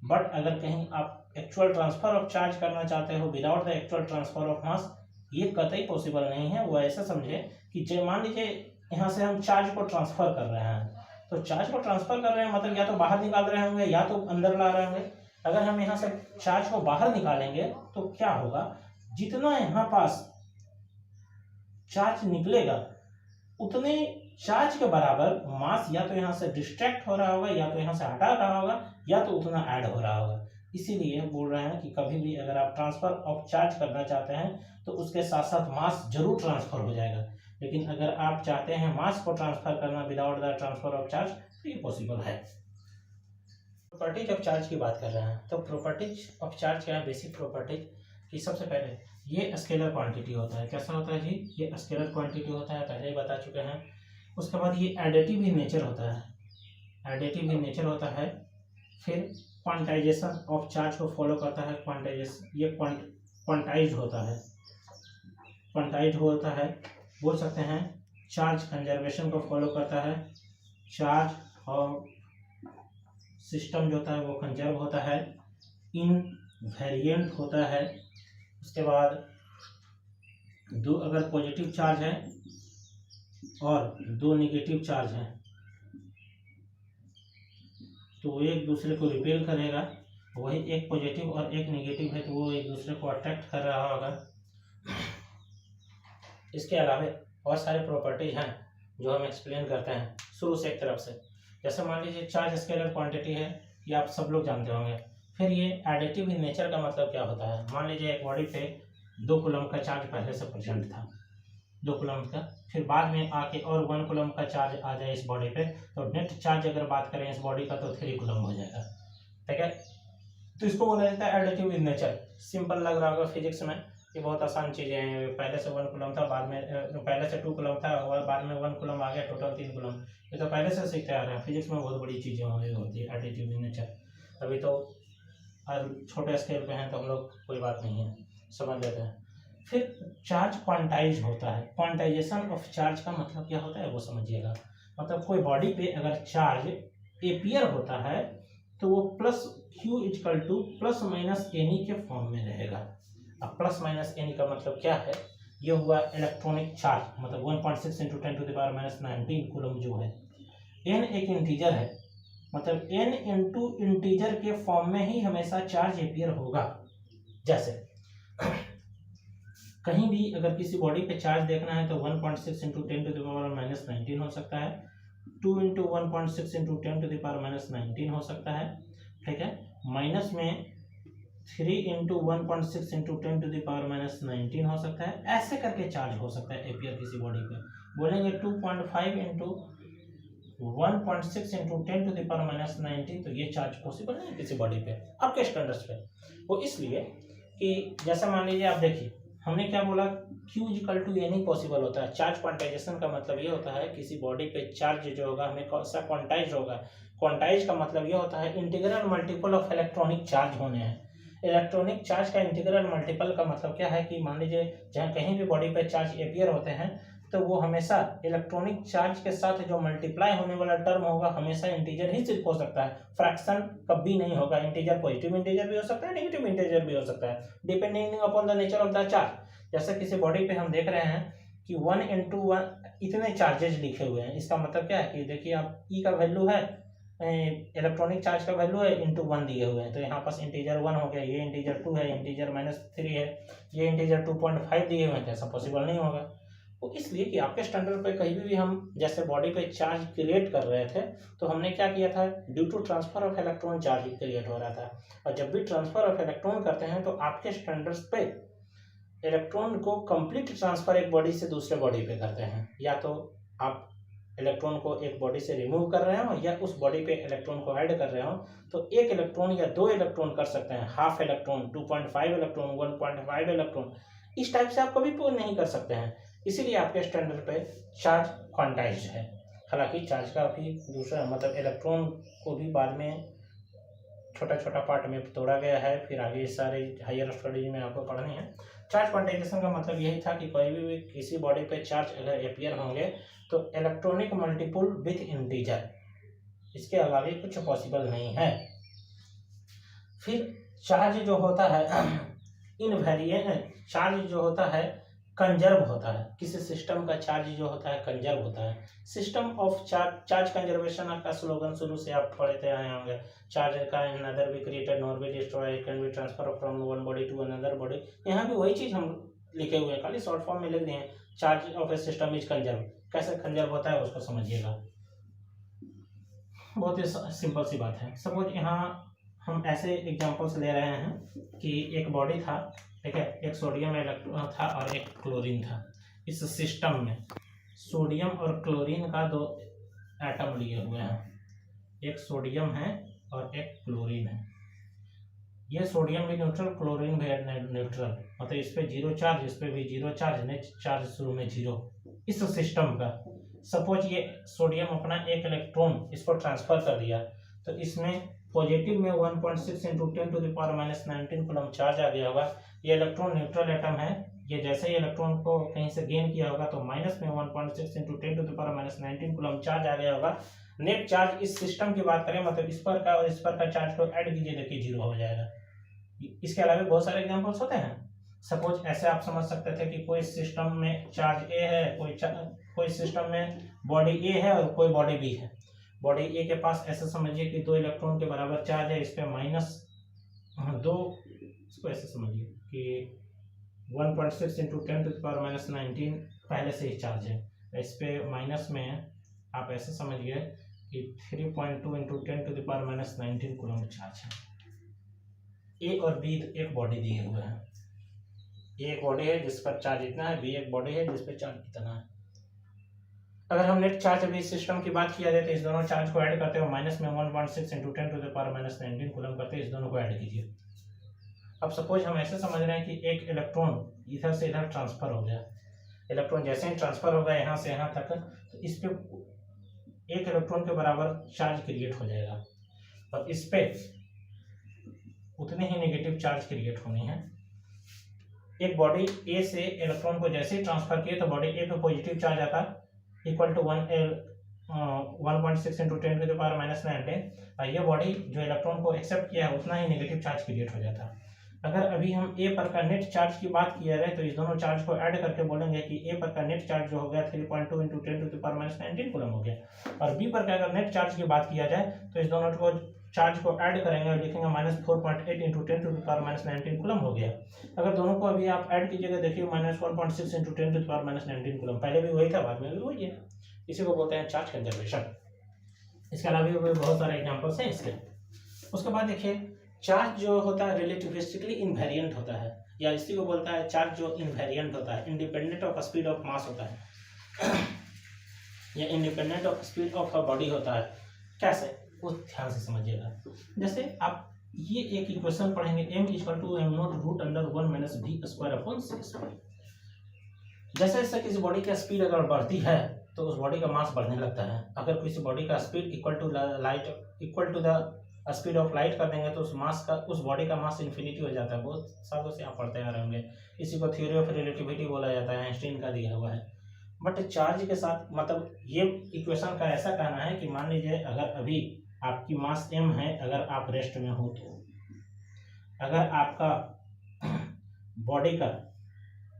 बट अगर कहीं आप एक्चुअल ट्रांसफर ऑफ चार्ज करना चाहते हो without the actual transfer of mass, ये कतई पॉसिबल नहीं है। वो ऐसा समझे कि मान लीजिए यहाँ से हम चार्ज को ट्रांसफर कर रहे हैं, तो चार्ज को ट्रांसफर कर रहे हैं मतलब या तो बाहर निकाल रहे होंगे या तो अंदर ला रहे होंगे। अगर हम यहाँ से चार्ज को बाहर निकालेंगे तो क्या होगा, जितना यहाँ पास चार्ज निकलेगा उतने चार्ज के बराबर मास या तो यहाँ से डिस्ट्रैक्ट हो रहा होगा, या तो यहाँ से हटा रहा होगा, या तो उतना ऐड हो रहा होगा। इसीलिए बोल रहे हैं कि कभी भी अगर आप ट्रांसफर ऑफ चार्ज करना चाहते हैं तो उसके साथ साथ मास जरूर ट्रांसफर हो जाएगा। लेकिन अगर आप चाहते हैं मास को ट्रांसफर करना without the transfer of charge, तो ये पॉसिबल है। प्रॉपर्टीज ऑफ चार्ज की बात कर रहे हैं, तो प्रॉपर्टीज ऑफ चार्ज क्या है, बेसिक प्रॉपर्टीज की सबसे पहले ये स्केलर क्वांटिटी होता है। कैसा होता है जी, ये स्केलर क्वांटिटी होता है, पहले ही बता चुके हैं। उसके बाद ये एडिटिव इन नेचर होता है, एडिटिव इन नेचर होता है। फिर क्वांटाइजेशन ऑफ चार्ज को फॉलो करता है, क्वांटाइजेशन, ये क्वांटाइज होता है, क्वांटाइज होता है, बोल सकते हैं। चार्ज कंजर्वेशन को फॉलो करता है, चार्ज और सिस्टम जो होता है वो कंजर्व होता है। इनवेरिएंट होता है। उसके बाद दो अगर पॉजिटिव चार्ज है और दो नेगेटिव चार्ज है तो वो एक दूसरे को रिपेल करेगा, वही एक पॉजिटिव और एक नेगेटिव है तो वो एक दूसरे को अट्रैक्ट कर रहा होगा। इसके अलावा बहुत सारे प्रॉपर्टीज हैं जो हम एक्सप्लेन करते हैं शुरू से एक तरफ से। जैसे मान लीजिए चार्ज स्केलर क्वांटिटी है, ये आप सब लोग जानते होंगे। फिर ये एडिटिव इन नेचर का मतलब क्या होता है, मान लीजिए एक बॉडी पे 2 कूलम्ब का चार्ज पहले से प्रेजेंट था, 2 कूलम्ब का, फिर बाद में आके और 1 कूलम्ब का चार्ज आ जाए इस बॉडी पे, तो नेट चार्ज अगर बात करें इस बॉडी का तो 3 कूलम्ब हो जाएगा, ठीक है। तो इसको बोला जाता है एडिटिव इन नेचर। सिंपल लग रहा होगा फिजिक्स में, ये बहुत आसान चीज़ें हैं। पहले से 1 कूलम्ब था, बाद में पहले से 2 कूलम्ब था और बाद में 1 कूलम्ब आ गया, टोटल 3 कूलम्ब। ये तो पहले से सीखते आ रहे हैं, फिजिक्स में बहुत बड़ी चीज़ें होती है एडिटिव इन नेचर। अभी तो और छोटे स्केल पे हैं तो हम लोग कोई बात नहीं है, समझ लेते हैं। फिर चार्ज क्वांटाइज होता है। क्वांटाइजेशन ऑफ चार्ज का मतलब क्या होता है वो समझिएगा। मतलब कोई बॉडी पे अगर चार्ज एपियर होता है तो वो plus Q equal two plus minus any के फॉर्म में रहेगा। अब प्लस माइनस एनी का मतलब क्या है, ये हुआ इलेक्ट्रॉनिक चार्ज, मतलब 1.6 इंटू 10⁻⁹ कूलम जो है। एन एक इंटीजर है, मतलब एन इंटू इंटीजर के फॉर्म में ही हमेशा चार्ज एपियर होगा। जैसे कहीं भी अगर किसी बॉडी पे चार्ज देखना है तो 1.6 इंटू 10⁻⁹ हो सकता है, 2 इंटू 1.6 इंटू 10⁻⁹ हो सकता है, ठीक है। माइनस में 3 इंटू 1.6 इंटू 10⁻⁹ हो सकता है। ऐसे करके चार्ज हो सकता है एपियर किसी बॉडी पे। बोलेंगे 2.5 इंटू 1.6 इंटू 10⁻⁹, तो ये चार्ज पॉसिबल नहीं है किसी बॉडी पे आपके स्टैंडर्ड्स पे। वो इसलिए कि जैसे मान लीजिए आप देखिए हमने क्या बोला, Q इक्वल टू ये नहीं पॉसिबल होता है। चार्ज क्वांटाइजेशन का मतलब ये होता है किसी बॉडी पे चार्ज जो होगा हमें कौन सा क्वांटाइज होगा। क्वांटाइज का मतलब ये होता है integral multiple of electronic charge होने हैं। इलेक्ट्रॉनिक चार्ज का इंटीग्रल मल्टीपल का मतलब क्या है कि मान लीजिए जहाँ कहीं भी बॉडी पे चार्ज एपियर होते हैं तो वो हमेशा इलेक्ट्रॉनिक चार्ज के साथ जो मल्टीप्लाई होने वाला टर्म होगा हमेशा इंटीजर ही सिर्फ हो सकता है, फ्रैक्शन कभी नहीं होगा। इंटीजर पॉजिटिव इंटीजर भी हो सकता है, नेगेटिव इंटीजर भी हो सकता है, depending upon the nature of the charge. जैसे किसी बॉडी पे हम देख रहे हैं कि 1 इंटू 1 इतने चार्जेज लिखे हुए हैं। इसका मतलब क्या है कि देखिए आप ई का वैल्यू है, इलेक्ट्रॉनिक चार्ज का वैल्यू है, इंटू 1 दिए हुए हैं, तो यहाँ पास इंटीजर 1 हो गया, ये इंटीजर 2 है, इंटीजर -3 है, ये इंटीजर 2.5 दिए हुए हैं, तो ऐसा पॉसिबल नहीं होगा। वो इसलिए कि आपके स्टैंडर्ड पे कहीं भी हम जैसे बॉडी पे चार्ज क्रिएट कर रहे थे तो हमने क्या किया था, due to transfer of electron charge create हो रहा था। और जब भी ट्रांसफर ऑफ इलेक्ट्रॉन करते हैं तो आपके स्टैंडर्ड्स पे इलेक्ट्रॉन को कंप्लीट ट्रांसफर एक बॉडी से दूसरे बॉडी पे करते हैं। या तो आप इलेक्ट्रॉन को एक बॉडी से रिमूव कर रहे हो या उस बॉडी पे इलेक्ट्रॉन को ऐड कर रहे हो, तो एक इलेक्ट्रॉन या 2 इलेक्ट्रॉन कर सकते हैं, हाफ इलेक्ट्रॉन, 2.5 इलेक्ट्रॉन, 1.5 इलेक्ट्रॉन, इस टाइप से आप कभी पूर्ण नहीं कर सकते हैं। इसीलिए आपके स्टैंडर्ड पे चार्ज क्वांटाइज्ड है। हालांकि चार्ज का भी दूसरा मतलब इलेक्ट्रॉन को भी बाद में छोटा छोटा पार्ट में तोड़ा गया है, फिर आगे सारे हायर स्टडीज में आपको पढ़ने हैं। चार्ज क्वांटाइजेशन का मतलब यही था कि कोई भी किसी बॉडी पे चार्ज अगर एपियर होंगे तो इलेक्ट्रॉनिक मल्टीपल विथ इंटीजर, इसके अलावा कुछ पॉसिबल नहीं है। फिर चार्ज जो होता है इनवेरिएंट चार्ज जो होता है कंजर्व होता है। किसी सिस्टम का चार्ज जो होता है कंजर्व होता है। सिस्टम ऑफ चार्ज कंजर्वेशन का स्लोगन शुरू से आप पढ़ते आए होंगे। चार्ज का neither be created nor be destroyed, can be transfer from one body to another body. यहाँ भी वही चीज हम लिखे हुए हैं, खाली शॉर्ट फॉर्म में लिख दिए हैं। Charge of A system is conserve. कैसे कंजर्व होता है उसको समझिएगा, बहुत ही सिंपल सी बात है। सपोज यहाँ हम ऐसे एग्जांपल्स ले रहे हैं कि एक बॉडी था, ठीक है, एक सोडियम इलेक्ट्रॉन था और एक क्लोरीन था। इस सिस्टम में सोडियम और क्लोरीन का 2 एटम लिए हुए हैं, एक सोडियम है और एक क्लोरीन है। ये सोडियम भी न्यूट्रल, क्लोरीन भी न्यूट्रल, मतलब इस पे 0 चार्ज, इस पे भी 0 चार्ज, नेट चार्ज शुरू में 0। इस सिस्टम का सपोज ये सोडियम अपना एक इलेक्ट्रॉन इस पर ट्रांसफर कर दिया तो इसमें पॉजिटिव में 1.6 इंटू 10⁻⁹ कूलम चार्ज आ गया होगा। ये इलेक्ट्रॉन न्यूट्रल एटम है, ये जैसे ही इलेक्ट्रॉन को कहीं से गेन किया होगा तो माइनस में 1.6 इंटू 10⁻⁹ कूलम चार्ज आ गया होगा। नेट चार्ज इस सिस्टम की बात करें, मतलब इस पर का और इस पर का चार्ज को ऐड कीजिए, देखिए 0 हो जाएगा। इसके अलावा बहुत सारे एग्जांपल्स होते हैं। सपोज ऐसे आप समझ सकते थे कि कोई सिस्टम में चार्ज ए है, कोई सिस्टम में बॉडी ए है और कोई बॉडी बी है। बॉडी ए के पास ऐसे समझिए कि 2 इलेक्ट्रॉन के बराबर चार्ज है, इस पे -2, इसको ऐसे समझिए कि 1.6 इंटू 10⁻⁹ पहले से ही चार्ज है। इस पे माइनस में आप ऐसे समझिए कि 3.2 इंटू 10⁻⁹ कूलम चार्ज है। ए और बी एक बॉडी दिए हुए हैं। ए एक बॉडी है जिस पर चार्ज इतना है, बी एक बॉडी है जिस पर चार्ज इतना है। अगर हम नेट चार्ज अभी सिस्टम की बात किया जाए तो इस दोनों चार्ज को ऐड करते हो, माइनस में 1.6 इंटू 10⁻⁹ कूलम करते हैं, इस दोनों को ऐड कीजिए। अब सपोज हम ऐसे समझ रहे हैं कि एक इलेक्ट्रॉन इधर से इधर ट्रांसफर हो गया। इलेक्ट्रॉन जैसे ही ट्रांसफर हो गया यहाँ से यहाँ तक, तो इस पे 1 इलेक्ट्रॉन के बराबर चार्ज क्रिएट हो जाएगा और इस पे उतने ही नेगेटिव चार्ज क्रिएट होने हैं। एक बॉडी ए से इलेक्ट्रॉन को जैसे ही ट्रांसफर किए तो बॉडी ए पे पॉजिटिव चार्ज आता इक्वल टू 1.6 इंटू 10⁻⁹ और ये बॉडी जो इलेक्ट्रॉन को एक्सेप्ट किया है उतना ही नेगेटिव चार्ज क्रिएट हो जाता है। अगर अभी हम ए पर का नेट चार्ज की बात किया जाए तो इस दोनों चार्ज को ऐड करके बोलेंगे कि ए पर का नेट चार्ज जो हो गया 3.2 इंटू 10⁻⁹ कूलम हो गया। और बी पर का अगर नेट चार्ज की बात किया जाए तो इस दोनों को चार्ज को ऐड करेंगे और लिखेंगे -4.8 इंटू 10⁻⁹ कूलम हो गया। अगर दोनों को अभी आप ऐड कीजिएगा देखिए -1.6 इंटू 10⁻⁹ कूलम, पहले भी वही था बाद में भी वही है। इसी को बोलते हैं चार्ज कंजर्वेशन। इसके अलावा भी बहुत सारे एग्जाम्पल्स हैं इसके। उसके बाद देखिए चार्ज जो होता है रिलेटिविस्टिकली इनवेरिएंट होता है, या इसी को बोलता है चार्ज जो इनवेरिएंट होता है, independent of speed of mass होता है या independent of speed of a body होता है। कैसे, वो ध्यान से समझिएगा। जैसे आप ये एक इक्वेशन पढ़ेंगे m = m0√(1 - v²/c²). जैसे जैसे किसी बॉडी की स्पीड अगर बढ़ती है तो उस बॉडी का मास बढ़ने लगता है। अगर किसी बॉडी का speed equal to the speed of light कर देंगे तो उस बॉडी का मास इन्फिनिटी हो जाता है। बहुत सालों से आप पढ़ते आ रहे होंगे। इसी को थ्योरी ऑफ रिलेटिविटी बोला जाता है, आइंस्टीन का दिया हुआ है। बट चार्ज के साथ मतलब ये इक्वेशन का ऐसा कहना है कि मान लीजिए अगर अभी आपकी मास m है, अगर आप रेस्ट में हो तो अगर आपका बॉडी का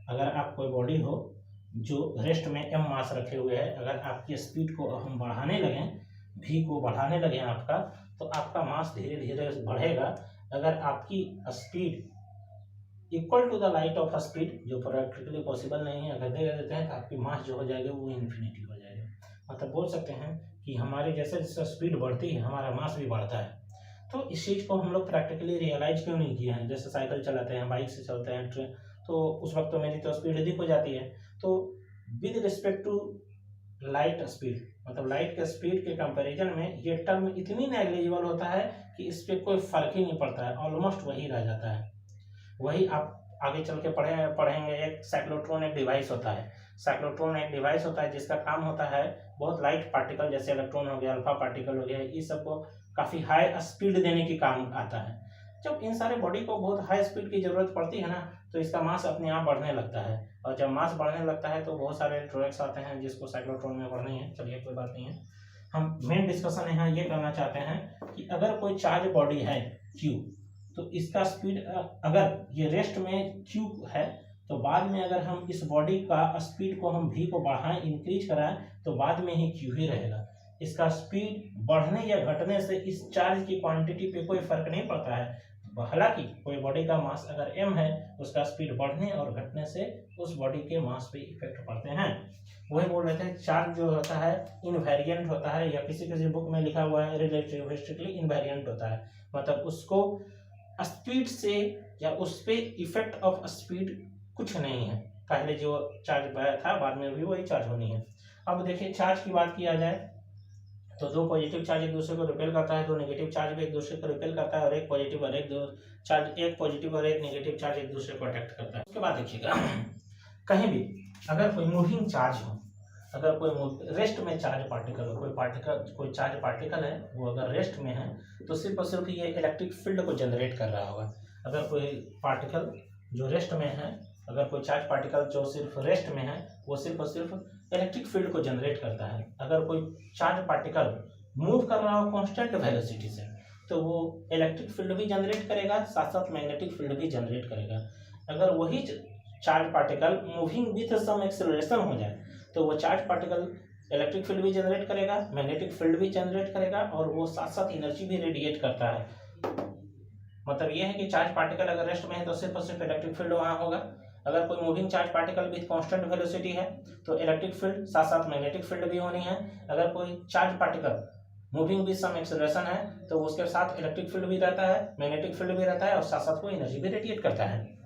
अगर आप कोई बॉडी हो जो रेस्ट में m मास रखे हुए है, अगर आपकी स्पीड को हम बढ़ाने लगें, v को बढ़ाने लगें आपका, तो आपका मास धीरे धीरे बढ़ेगा। अगर आपकी speed equal to the light of speed, जो प्रैक्टिकली पॉसिबल नहीं है, अगर दे देते हैं तो आपकी मास जो हो जाएगी वो इन्फिनिटी हो जाएगा। मतलब बोल सकते हैं कि हमारी जैसे जैसे स्पीड बढ़ती है हमारा मास भी बढ़ता है। तो इस चीज़ को हम लोग प्रैक्टिकली रियलाइज क्यों नहीं किए हैं? जैसे साइकिल चलाते हैं, बाइक से चलते हैं, ट्रेन, तो उस वक्त तो मेरी तो स्पीड अधिक हो जाती है। तो with respect to light speed, मतलब लाइट के स्पीड के कंपैरिजन में ये टर्म इतनी नेग्लिजिबल होता है कि इस पर कोई फर्क ही नहीं पड़ता है, ऑलमोस्ट वही रह जाता है। वही आप आगे चल के पढ़ेंगे। एक साइक्लोट्रॉन एक डिवाइस होता है। साइक्लोट्रॉन एक डिवाइस होता है जिसका काम होता है बहुत लाइट पार्टिकल जैसे इलेक्ट्रॉन हो गया, अल्फा पार्टिकल हो गया, इस सबको काफ़ी हाई स्पीड देने की काम आता है। जब इन सारे बॉडी को बहुत हाई स्पीड की जरूरत पड़ती है ना, तो इसका मास अपने आप बढ़ने लगता है। और जब मास बढ़ने लगता है तो बहुत सारे इलेक्ट्रॉनिक्स आते हैं जिसको साइक्लोट्रॉन में बढ़नी है। चलिए कोई बात नहीं है, हम मेन डिस्कशन यहाँ ये करना चाहते हैं कि अगर कोई चार्ज बॉडी है Q, तो इसका स्पीड अगर ये रेस्ट में Q है तो बाद में अगर हम इस बॉडी का स्पीड को हम V को बढ़ाएं, इंक्रीज कराएं, तो बाद में ही Q ही रहेगा। इसका स्पीड बढ़ने या घटने से इस चार्ज की क्वांटिटी पे कोई फर्क नहीं पड़ता है। हालांकि कोई बॉडी का मास अगर m है, उसका स्पीड बढ़ने और घटने से उस बॉडी के मास पे इफेक्ट पड़ते हैं। वही बोल रहे थे चार्ज जो होता है इनवेरिएंट होता है, या किसी किसी बुक में लिखा हुआ है रिलेटिविस्टिकली इनवेरिएंट होता है। मतलब उसको स्पीड से या उस पे इफेक्ट ऑफ स्पीड कुछ नहीं है। पहले जो चार्ज था बाद में भी वही चार्ज होनी है। अब देखिए चार्ज की बात किया जाए तो दो पॉजिटिव चार्ज एक दूसरे को रिपेल करता है, दो नेगेटिव चार्ज भी एक दूसरे को रिपेल करता है, और एक पॉजिटिव और एक नेगेटिव चार्ज एक दूसरे को अट्रैक्ट करता है। उसके बाद देखिएगा कहीं भी अगर कोई मूविंग चार्ज हो, अगर कोई रेस्ट में चार्ज पार्टिकल हो, कोई चार्ज पार्टिकल है वो अगर रेस्ट में है तो सिर्फ और सिर्फ ये इलेक्ट्रिक फील्ड को जनरेट कर रहा होगा। अगर कोई पार्टिकल जो रेस्ट में है, अगर कोई चार्ज पार्टिकल जो सिर्फ रेस्ट में है, वो सिर्फ और सिर्फ इलेक्ट्रिक फील्ड को जनरेट करता है। अगर कोई चार्ज पार्टिकल मूव कर रहा हो कांस्टेंट वेलोसिटी से, तो वो इलेक्ट्रिक फील्ड भी जनरेट करेगा, साथ साथ मैग्नेटिक फील्ड भी जनरेट करेगा। अगर वही charge particle moving with some acceleration हो जाए तो वो चार्ज पार्टिकल इलेक्ट्रिक फील्ड भी जनरेट करेगा, मैग्नेटिक फील्ड भी जनरेट करेगा, और वो साथ साथ एनर्जी भी रेडिएट करता है। मतलब ये है कि चार्ज पार्टिकल अगर रेस्ट में है तो सिर्फ और सिर्फ इलेक्ट्रिक फील्ड वहाँ होगा। अगर कोई moving charge particle with constant velocity है तो इलेक्ट्रिक फील्ड साथ साथ मैग्नेटिक फील्ड भी होनी है। अगर कोई charge particle moving with some acceleration है तो उसके साथ इलेक्ट्रिक फील्ड भी रहता है, मैग्नेटिक फील्ड भी रहता है, और साथ साथ वो एनर्जी भी रेडिएट करता है।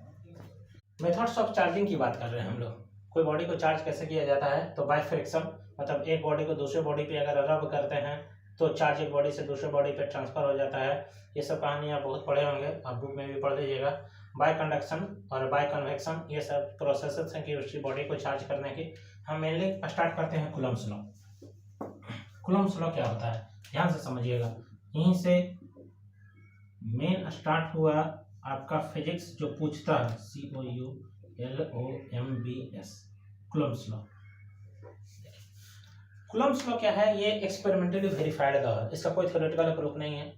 मेथड्स ऑफ चार्जिंग की बात कर रहे हैं हम लोग। कोई बॉडी को चार्ज कैसे किया जाता है? तो बाय फ्रिक्शन, मतलब एक बॉडी को दूसरे बॉडी पे अगर रब करते हैं तो चार्ज एक बॉडी से दूसरे बॉडी पे ट्रांसफर हो जाता है। ये सब कहानी आप बहुत पढ़े होंगे, आप बुक में भी पढ़ लीजिएगा। बाय कंडक्शन और बाय कन्वेक्शन, ये सब प्रोसेसेस हैं कि उसकी बॉडी को चार्ज करने की। हम मेनली स्टार्ट करते हैं कूलम्ब्स लॉ। कूलम्ब्स लॉ क्या होता है ध्यान से समझिएगा। यहीं से मेन स्टार्ट हुआ आपका फिजिक्स जो पूछता है COULOMBS, Coulomb's law. Coulomb's law क्या है? ये एक्सपेरिमेंटली वेरीफाइड लॉ है, इसका कोई थ्योरेटिकल प्रूफ नहीं है,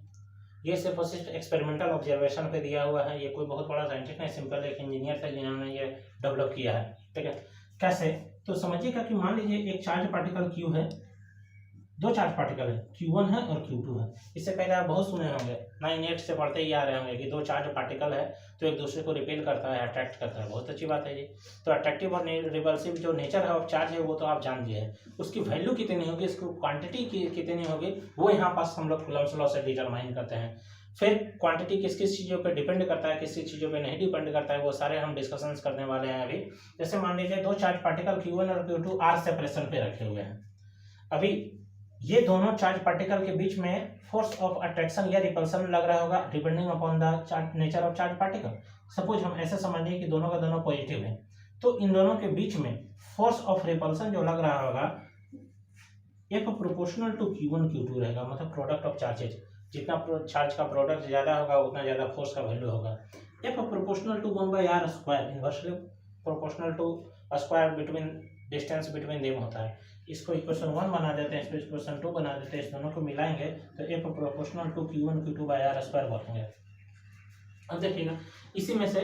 ये सिर्फ और सिर्फ एक्सपेरिमेंटल ऑब्जर्वेशन पे दिया हुआ है। ये कोई बहुत बड़ा साइंटिस्ट नहीं, सिंपल एक इंजीनियर था जिन्होंने ये डेवलप किया है। ठीक है, कैसे? तो समझिएगा कि मान लीजिए एक चार्ज पार्टिकल Q है, दो चार्ज पार्टिकल है, Q1 है और Q2 है। इससे पहले आप बहुत सुने होंगे, 9-8 से पढ़ते ही आ रहे होंगे कि दो चार्ज पार्टिकल है तो एक दूसरे को रिपेल करता है, अट्रैक्ट करता है। बहुत अच्छी बात है जी। तो अट्रैक्टिव और रिपल्सिव जो नेचर है ऑफ चार्ज है वो तो आप जान लिए। उसकी वैल्यू कितनी होगी, इसकी क्वांटिटी कितनी होगी, वो यहाँ पास हम लोग कूलम्ब्स लॉ से डिटरमाइन करते हैं। फिर क्वांटिटी किस किस चीज़ों पे डिपेंड करता है, किस किस चीज़ों पे नहीं डिपेंड करता है, वो सारे हम डिस्कशंस करने वाले हैं अभी। जैसे मान लीजिए दो चार्ज पार्टिकल Q1 और Q2 R सेपरेशन पे रखे हुए हैं। अभी ये दोनों चार्ज पार्टिकल के बीच में फोर्स ऑफ अट्रैक्शन या रिपल्सन लग रहा होगा depending upon the nature of charge particle. Suppose हम ऐसे समझ लें कि दोनों का दोनों पॉजिटिव है, तो इन दोनों के बीच में फोर्स ऑफ रिपल्सन जो लग रहा होगा F proportional to Q1 Q2 रहेगा, मतलब प्रोडक्ट ऑफ चार्जेज। जितना चार्ज का प्रोडक्ट ज़्यादा होगा उतना ज़्यादा फोर्स का वैल्यू होगा। F proportional to 1/r square, inversely proportional to square between distance between them होता है। इसको इक्वेशन 1 बना देते हैं, इसको इक्वेशन 2 बना देते हैं, इस दोनों को मिलाएंगे तो F proportional to Q1 Q2/r square बनेंगे। अब देखिएगा इसी में से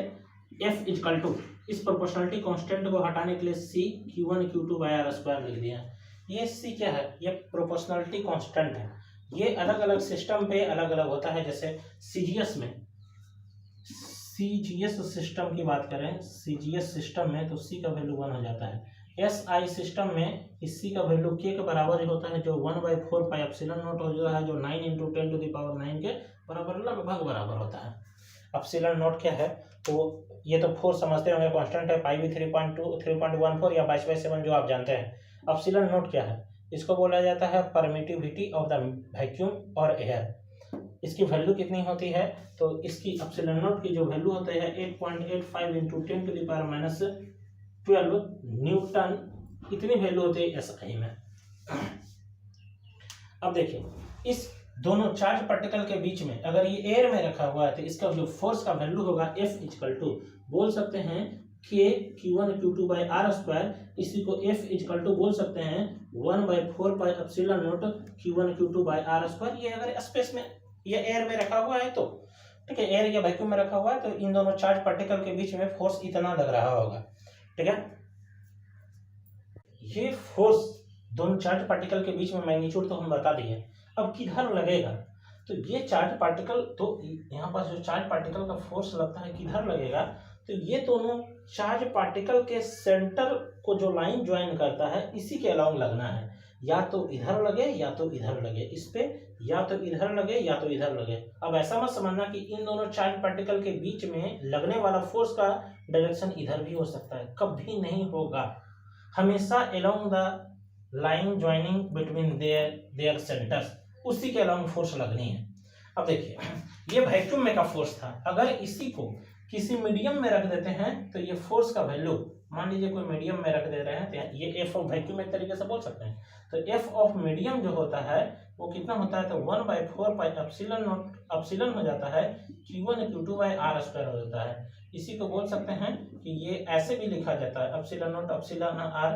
F इक्वल टू इस प्रोपोर्शनलिटी कांस्टेंट को हटाने के लिए C Q1 Q2/r स्क्वायर लिख दिया। ये C क्या है? ये प्रोपोर्शनलिटी कांस्टेंट है। ये अलग अलग सिस्टम पे अलग अलग होता है। जैसे सीजीएस में, सीजीएस सिस्टम की बात करें, सीजीएस सिस्टम में तो C का वैल्यू 1 हो जाता है। SI सिस्टम में इस C का वैल्यू K के बराबर ही होता है, जो 1/4 पाई एप्सिलॉन नॉट हो जाता है, जो 9 × 10⁹ के बराबर लगभग बराबर होता है। एप्सिलॉन नॉट क्या है? तो ये तो 4 समझते होंगे, कांस्टेंट है, पाई भी 3.2 3.14 या 22/7 जो आप जानते हैं। एप्सिलॉन नॉट क्या है? इसको बोला जाता है परमिटिविटी ऑफ द वैक्यूम और एयर। इसकी वैल्यू कितनी होती है? तो इसकी एप्सिलॉन नॉट की जो वैल्यू होती है 8.85 × 10⁻12 न्यूटन, इतनी वैल्यू होती है SI में। अब देखिए इस दोनों चार्ज पार्टिकल के बीच में अगर ये एयर में रखा हुआ है तो इसका जो फोर्स का वैल्यू होगा F इक्वल टू बोल सकते हैं K Q1 Q2/r स्क्वायर, इसी को F इक्वल टू बोल सकते हैं 1/4 pi epsilon naught Q1 Q2/r square. ये अगर स्पेस में या एयर में रखा हुआ है तो ठीक है, एयर या वैक्यूम में रखा हुआ है तो इन दोनों चार्ज पार्टिकल के बीच में फोर्स इतना लग रहा होगा। ठीक है, ये फोर्स दोनों चार्ज पार्टिकल के बीच में मैग्नीट्यूड तो हम बता दिए। अब किधर लगेगा? तो ये चार्ज पार्टिकल, तो यहाँ पास जो चार्ज पार्टिकल का फोर्स लगता है किधर लगेगा? तो ये दोनों चार्ज पार्टिकल के सेंटर को जो लाइन ज्वाइन करता है इसी के अलाउंग लगना है। या तो इधर लगे या तो इधर लगे, इस पे या तो इधर लगे या तो इधर लगे। अब ऐसा मत समझना कि इन दोनों चार्ज पार्टिकल के बीच में लगने वाला फोर्स का डायरेक्शन इधर भी हो सकता है, कभी नहीं होगा। हमेशा along the line joining between their centres, उसी के अलाउंग फोर्स लगनी है। अब देखिए ये वैक्यूम में का फोर्स था, अगर इसी को किसी मीडियम में रख देते हैं तो ये फोर्स का वैल्यू, मान लीजिए कोई मीडियम में रख दे रहे हैं तो ये एफ ऑफ वैक्यूम एक तरीके से बोल सकते हैं। तो एफ ऑफ मीडियम जो होता है वो कितना होता है? तो 1/4 पाई एप्सिलॉन नॉट, एप्सिलॉन हो जाता है Q1 Q2/r स्क्वायर हो जाता है। इसी को बोल सकते हैं कि ये ऐसे भी लिखा जाता है epsilon naught epsilon r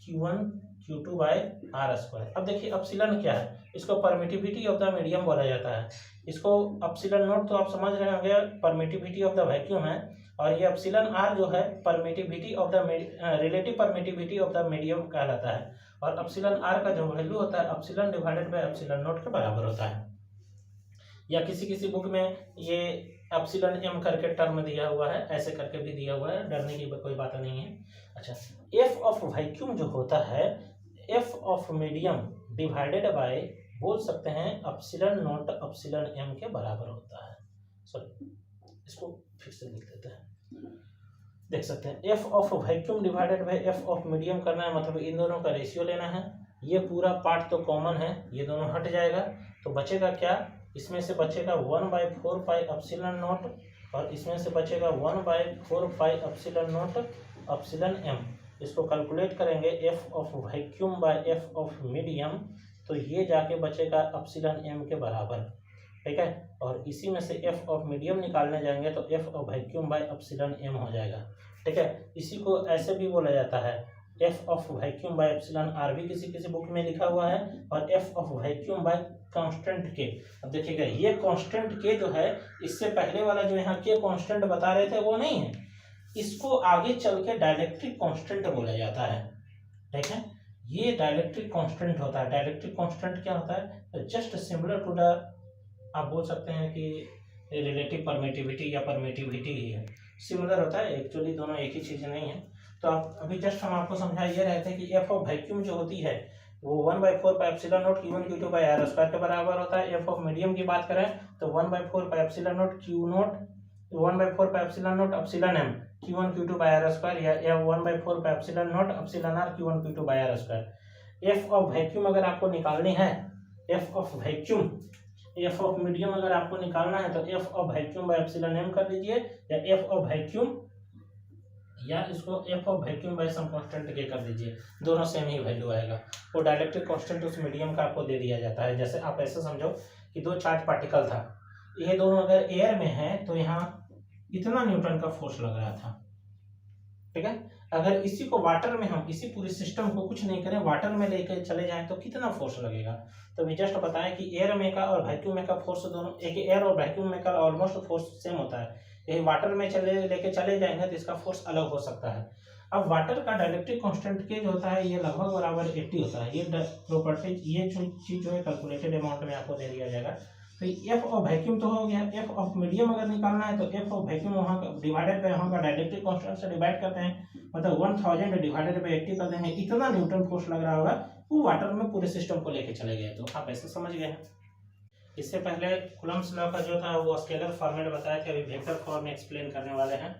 Q1 Q2/r square. अब देखिए एप्सिलॉन क्या है? इसको परमिटिविटी ऑफ द मीडियम बोला जाता है। इसको एप्सिलॉन नॉट तो आप समझ रहे होंगे परमिटिविटी ऑफ द वैक्यूम है, और ये एप्सिलॉन r जो है permittivity of the relative permittivity of the medium कहलाता है। और एप्सिलॉन r का जो वैल्यू होता है epsilon divided by epsilon not के बराबर होता है। या किसी किसी बुक में ये एप्सिलॉन m करके टर्म दिया हुआ है, ऐसे करके भी दिया हुआ है, डरने की कोई बात नहीं है। अच्छा, एफ ऑफ वैक्यूम जो होता है F of medium divided by बोल सकते हैं एप्सिलॉन नॉट एप्सिलॉन m के बराबर होता है। सॉरी, इसको फिर से लिख देते हैं, देख सकते हैं F of vacuum divided by F of medium करना है, मतलब इन दोनों का रेशियो लेना है। ये पूरा पार्ट तो कॉमन है, ये दोनों हट जाएगा तो बचेगा क्या? इसमें से बचेगा 1/4 पाई एप्सिलॉन नॉट, और इसमें से बचेगा 1/4 pi epsilon naught epsilon m। इसको कैलकुलेट करेंगे F of vacuum by F of medium, तो ये जाके बचेगा एप्सिलॉन m के बराबर। ठीक है। और इसी में से एफ ऑफ मीडियम निकालने जाएंगे तो F of vacuum by epsilon M हो जाएगा, ठीक है। इसी को ऐसे भी बोला जाता है F of vacuum by epsilon R, भी किसी किसी बुक में लिखा हुआ है, और F of vacuum by constant के। अब देखिएगा ये कांस्टेंट के जो है, इससे पहले वाला जो यहाँ के कांस्टेंट बता रहे थे वो नहीं है, इसको आगे चल के डाइलेक्ट्रिक कांस्टेंट बोला जाता है, ठीक है। ये डाइलेक्ट्रिक कांस्टेंट होता है। डाइलेक्ट्रिक कांस्टेंट क्या होता है? जस्ट सिमिलर टू द, आप बोल सकते हैं कि रिलेटिव परमिटिविटी या परमिटिविटी ही है, सिमिलर होता है, एक्चुअली दोनों एक ही चीज़ नहीं है। तो आप अभी जस्ट हम आपको समझा ये रहे थे कि एफ ऑफ वैक्यूम जो होती है वो 1/4 pi epsilon naught Q1 Q2 by R square के बराबर होता है। एफ ऑफ मीडियम की बात करें तो 1/4 pi epsilon naught Q naught 1/4 pi epsilon naught epsilon m Q1 Q2 by R square, या 1/4 pi epsilon naught epsilon r Q1 Q2 by R square. F of vacuum अगर आपको निकालनी है, F of vacuum, F of medium अगर आपको निकालना है तो F of vacuum by epsilon m कर लीजिए, या एफ ऑफ वैक्यूम, या इसको F of vacuum by some constant के कर दीजिए, दोनों सेम ही वैल्यू आएगा। वो डाइलेक्ट्रिक कांस्टेंट उस मीडियम का आपको दे दिया जाता है। जैसे आप ऐसे समझो कि दो चार्ज पार्टिकल था, ये दोनों अगर एयर में है तो यहाँ इतना न्यूटन का फोर्स लग रहा था, ठीक है। अगर इसी को वाटर में, हम इसी पूरे सिस्टम को कुछ नहीं करें, वाटर में लेकर चले जाएं तो कितना फोर्स लगेगा। तो अभी जस्ट बताएं कि एयर में का और वैक्यूम में का फोर्स दोनों एक, एयर और वैक्यूम में का ऑलमोस्ट फोर्स सेम होता है, यही वाटर में लेके चले जाएंगे तो इसका फोर्स अलग हो सकता है। अब वाटर का डाइलेक्ट्रिक कांस्टेंट के जो होता है ये लगभग बराबर 80 होता है। ये प्रॉपर्टी, ये जो चीज जो है कैलकुलेटेड अमाउंट में आपको दे दिया जाएगा। तो एफ ऑफ वैक्यूम तो हो गया। एफ ऑफ मीडियम अगर निकालना है तो एफ ऑफ वैक्यूम वहाँ का डिवाइडेड बाय वहाँ का डाइलेक्ट्रिक कांस्टेंट से डिवाइड करते हैं, मतलब 1000 डिवाइडेड बाय 80 कर देंगे, इतना न्यूटन फोर्स लग रहा होगा, वो वाटर में पूरे सिस्टम को लेके चले गए। तो आप ऐसे समझ गए हैं। इससे पहले कूलम्ब्स लॉ का जो था वो स्केलर फॉर्मेट बताया था, अभी वेक्टर फॉर्म में एक्सप्लेन करने वाले हैं।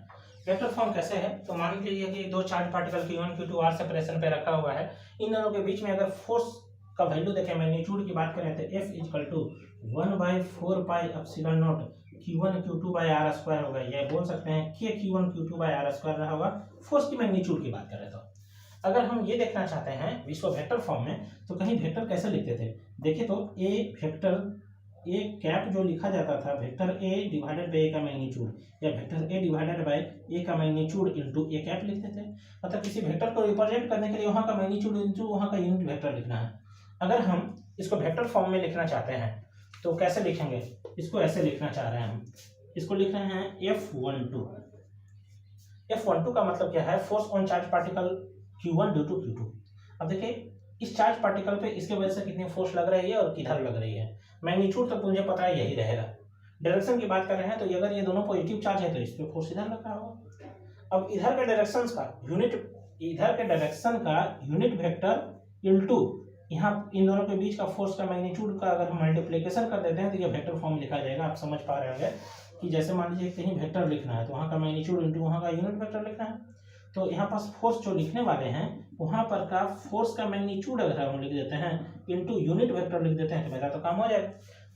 वेक्टर फॉर्म कैसे है, तो मान लीजिए कि दो charge particle Q1 Q2 R separation पे रखा हुआ है, इन दोनों के बीच में अगर फोर्स का वैल्यू देखें, मैग्नीट्यूड की बात करें तो F equal to 1/4 pi epsilon naught Q1 Q2 by R square होगा, या बोल सकते हैं K Q1 Q2 by R square रहा होगा। फोर्स की मैग्नीट्यूड की बात करें तो अगर हम ये देखना चाहते हैं विश्व वेक्टर फॉर्म में, तो कहीं वेक्टर कैसे लिखते थे, देखिए तो ए वेक्टर ए कैप जो लिखा जाता था, वेक्टर ए डिवाइडेड बाय ए का मैग्नीट्यूड, या वेक्टर ए डिवाइडेड बाय ए का मैग्नीट्यूड इनटू ए कैप लिखते थे। मतलब किसी वेक्टर को रिप्रेजेंट करने के लिए वहाँ का मैग्नीट्यूड इनटू वहाँ का यूनिट वेक्टर लिखना है। अगर हम इसको वेक्टर फॉर्म में लिखना चाहते हैं तो कैसे लिखेंगे, इसको ऐसे लिखना चाह रहे हैं हम, इसको लिख रहे हैं F12। F12 का मतलब क्या है, force on charge particle Q1 due to Q2। अब देखिए इस चार्ज पार्टिकल पे इसके वजह से कितनी फोर्स लग रही है और किधर लग रही है। मैग्नीट्यूड तो मुझे पता है यही रहेगा। डायरेक्शन की बात कर रहे हैं तो अगर ये दोनों पॉजिटिव चार्ज है तो इस पे फोर्स इधर लग रहा होगा। अब इधर के डायरेक्शन का यूनिट, इधर के डायरेक्शन का यूनिट वेक्टर इनटू यहाँ इन दोनों के बीच का फोर्स का मैग्नीट्यूड का अगर हम मल्टीप्लिकेशन कर देते हैं तो ये वेक्टर फॉर्म लिखा जाएगा। आप समझ पा रहे होंगे कि जैसे मान लीजिए कहीं वेक्टर लिखना है तो वहाँ का मैग्नीट्यूड इनटू वहाँ का यूनिट वेक्टर लिखना है, तो यहाँ पास फोर्स जो लिखने वाले हैं वहाँ पर का फोर्स का मैग्नीट्यूड अगर हम लिख देते हैं इनटू यूनिट वेक्टर लिख देते हैं तो मेरा तो काम हो जाएगा।